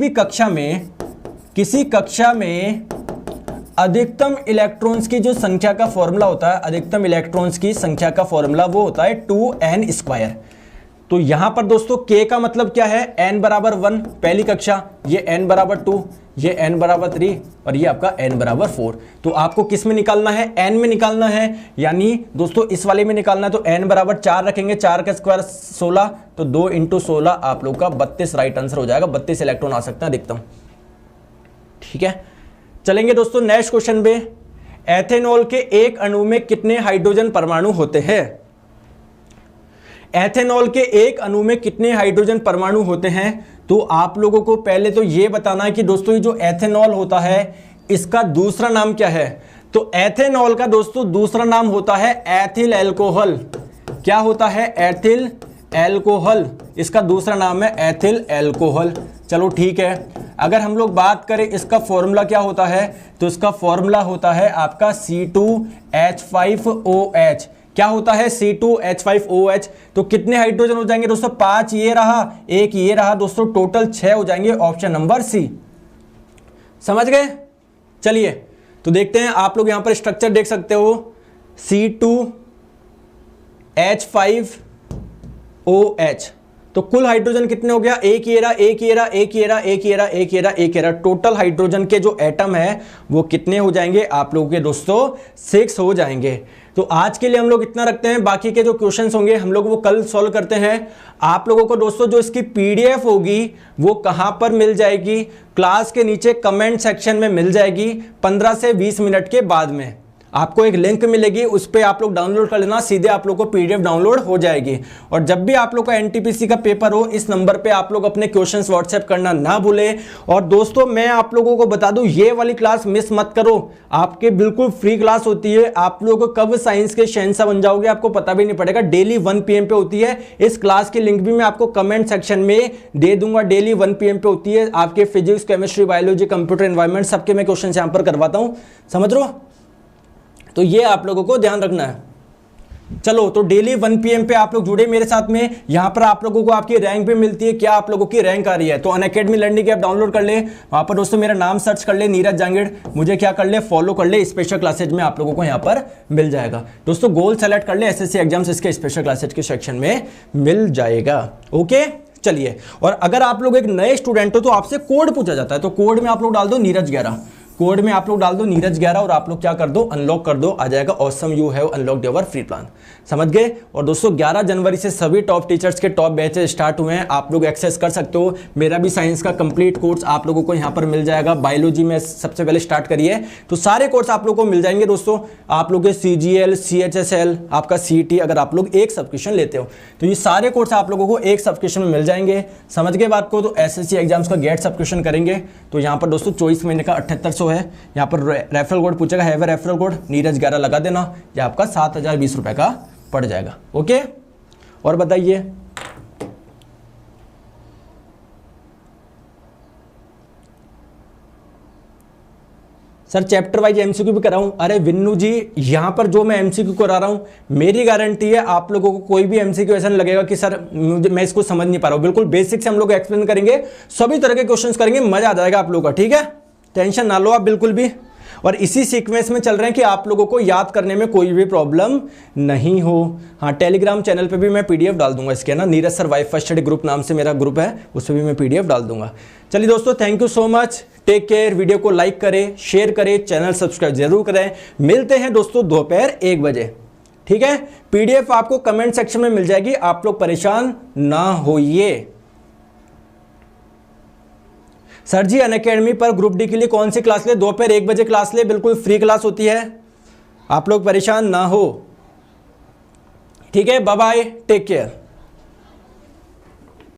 कक्षा में अधिकतम इलेक्ट्रॉन्स की जो संख्या का फॉर्मूला होता है, अधिकतम इलेक्ट्रॉन्स की संख्या का फॉर्मूला वो होता है 2n²। तो यहां पर दोस्तों k का मतलब क्या है? n बराबर 1 पहली कक्षा, ये n बराबर 2, ये n बराबर 3 और ये आपका n बराबर 4। तो आपको किस में निकालना है? n में निकालना है, यानी दोस्तों इस वाले में निकालना है। तो n बराबर 4 रखेंगे, 4 का स्क्वायर 16, तो 2 × 16 आप लोग का 32 राइट आंसर हो जाएगा। 32 इलेक्ट्रॉन आ सकता है अधिकतम, ठीक है। चलेंगे दोस्तों नेक्स्ट क्वेश्चन पे, एथेनॉल के एक अणु में कितने हाइड्रोजन परमाणु होते हैं? एथेनॉल के एक अणु में कितने हाइड्रोजन परमाणु होते हैं? तो आप लोगों को पहले तो यह बताना है कि दोस्तों ये जो एथेनॉल होता है इसका दूसरा नाम क्या है? तो एथेनॉल का दोस्तों दूसरा नाम होता है एथिल एल्कोहल। क्या होता है? एथिल एल्कोहल, इसका दूसरा नाम है एथिल एल्कोहल। चलो ठीक है, अगर हम लोग बात करें इसका फॉर्मूला क्या होता है, तो इसका फॉर्मूला होता है आपका C2H5OH। क्या होता है? C2H5OH। तो कितने हाइड्रोजन हो जाएंगे दोस्तों? 5 ये रहा, 1 ये रहा, दोस्तों टोटल 6 हो जाएंगे। Option number C. समझ गए? चलिए तो देखते हैं, आप लोग यहां पर स्ट्रक्चर देख सकते हो, C2H5OH। तो कुल हाइड्रोजन कितने हो गया? एक ये रहा, एक ये रहा, एक ये रहा, एक ये रहा, एक ये रहा, एक ये रहा। टोटल हाइड्रोजन के जो एटम है वो कितने हो जाएंगे आप लोगों के दोस्तों? 6 हो जाएंगे। तो आज के लिए हम लोग इतना रखते हैं, बाकी के जो क्वेश्चंस होंगे हम लोग वो कल सॉल्व करते हैं। आप लोगों को दोस्तों जो इसकी पीडीएफ होगी वो कहां पर मिल जाएगी? क्लास के नीचे कमेंट सेक्शन में मिल जाएगी। 15 से 20 मिनट के बाद में आपको एक लिंक मिलेगी, उस पर आप लोग डाउनलोड कर लेना, सीधे आप लोग को पीडीएफ डाउनलोड हो जाएगी। और जब भी आप लोग का एनटीपीसी का पेपर हो, इस नंबर पे आप लोग अपने क्वेश्चंस व्हाट्सएप करना ना भूलें। और दोस्तों मैं आप लोगों को बता दूं, ये वाली क्लास मिस मत करो, आपके बिल्कुल फ्री क्लास होती है। आप लोग कब साइंस के शहंशाह बन जाओगे आपको पता भी नहीं पड़ेगा। डेली 1 PM पे होती है। इस क्लास की लिंक भी मैं आपको कमेंट सेक्शन में दे दूंगा। डेली 1 PM पे होती है। आपके physics, chemistry, biology, computer, environment सबके मैं क्वेश्चन यहां पर करवाता हूं। समझ रहे हो? तो ये आप लोगों को ध्यान रखना है। चलो तो डेली 1 PM पे आप लोग जुड़े मेरे साथ में। यहां पर आप लोगों को आपकी रैंक भी मिलती है, क्या आप लोगों की रैंक आ रही है। तो अनअकैडमी लर्निंग ऐप डाउनलोड कर ले, वहां पर दोस्तों मेरा नाम सर्च कर ले नीरज जांगिड़, मुझे क्या कर ले फॉलो कर ले, स्पेशल क्लासेज में आप लोगों को यहां पर मिल जाएगा। दोस्तों गोल सेलेक्ट कर ले, SSC एग्जाम्स इसके स्पेशल क्लासेज के सेक्शन में मिल जाएगा। ओके चलिए, और अगर आप लोग एक नए स्टूडेंट हो तो आपसे कोड पूछा जाता है, तो कोड में आप लोग डाल दो नीरज 11, कोड में आप लोग डाल दो नीरज 11 और आप लोग क्या कर दो अनलॉक कर दो, आ जाएगा awesome you have unlocked your free plan. समझ गए। और दोस्तों 11 जनवरी से सभी टॉप टीचर्स के टॉप बैचेस स्टार्ट हुए हैं, आप लोग एक्सेस कर सकते हो। मेरा भी साइंस का कंप्लीट कोर्स आप लोगों को यहाँ पर मिल जाएगा। बायोलॉजी में सबसे पहले स्टार्ट करिए, तो सारे कोर्स आप लोगों को मिल जाएंगे दोस्तों। आप लोग के CGL, CHSL, आपका CT, अगर आप लोग एक सब्सक्रिप्शन लेते हो तो ये सारे कोर्स आप लोगों को एक सब्सक्रिप्शन में मिल जाएंगे। समझ गए बात को। तो SSC एग्जाम्स का गेट सब्सक्रिप्शन करेंगे तो यहाँ पर दोस्तों 24 महीने का 7800 है। यहाँ पर रेफरल कोड पूछेगा, हैव रेफरल कोड नीरज 11 लगा देना, ये आपका 7020 रुपए का पड़ जाएगा। ओके, और बताइए सर चैप्टर वाइज MCQ भी कराऊं। अरे विन्नू जी, यहां पर जो मैं MCQ करा रहा हूं मेरी गारंटी है आप लोगों को कोई भी MCQ ऐसा नहीं लगेगा कि सर मैं इसको समझ नहीं पा रहा हूं। बिल्कुल बेसिक से हम लोग एक्सप्लेन करेंगे, सभी तरह के क्वेश्चंस करेंगे, मजा आ जाएगा आप लोगों का। ठीक है, टेंशन ना लो आप बिल्कुल भी। और इसी सीक्वेंस में चल रहे हैं कि आप लोगों को याद करने में कोई भी प्रॉब्लम नहीं हो। हाँ, टेलीग्राम चैनल पे भी मैं PDF डाल दूंगा इसके ना, Neeraj sir wife first study group नाम से मेरा ग्रुप है, उस पर भी मैं PDF डाल दूंगा। चलिए दोस्तों, thank you so much, take care. Video को लाइक करें, शेयर करें, चैनल सब्सक्राइब जरूर करें। मिलते हैं दोस्तों दोपहर 1 बजे। ठीक है, PDF आपको कमेंट सेक्शन में मिल जाएगी, आप लोग परेशान ना होइए। सर जी अनअकैडमी पर ग्रुप डी के लिए कौन सी क्लास ले? दोपहर 1 बजे क्लास ले, बिल्कुल फ्री क्लास होती है, आप लोग परेशान ना हो। ठीक है, बाय बाय, टेक केयर।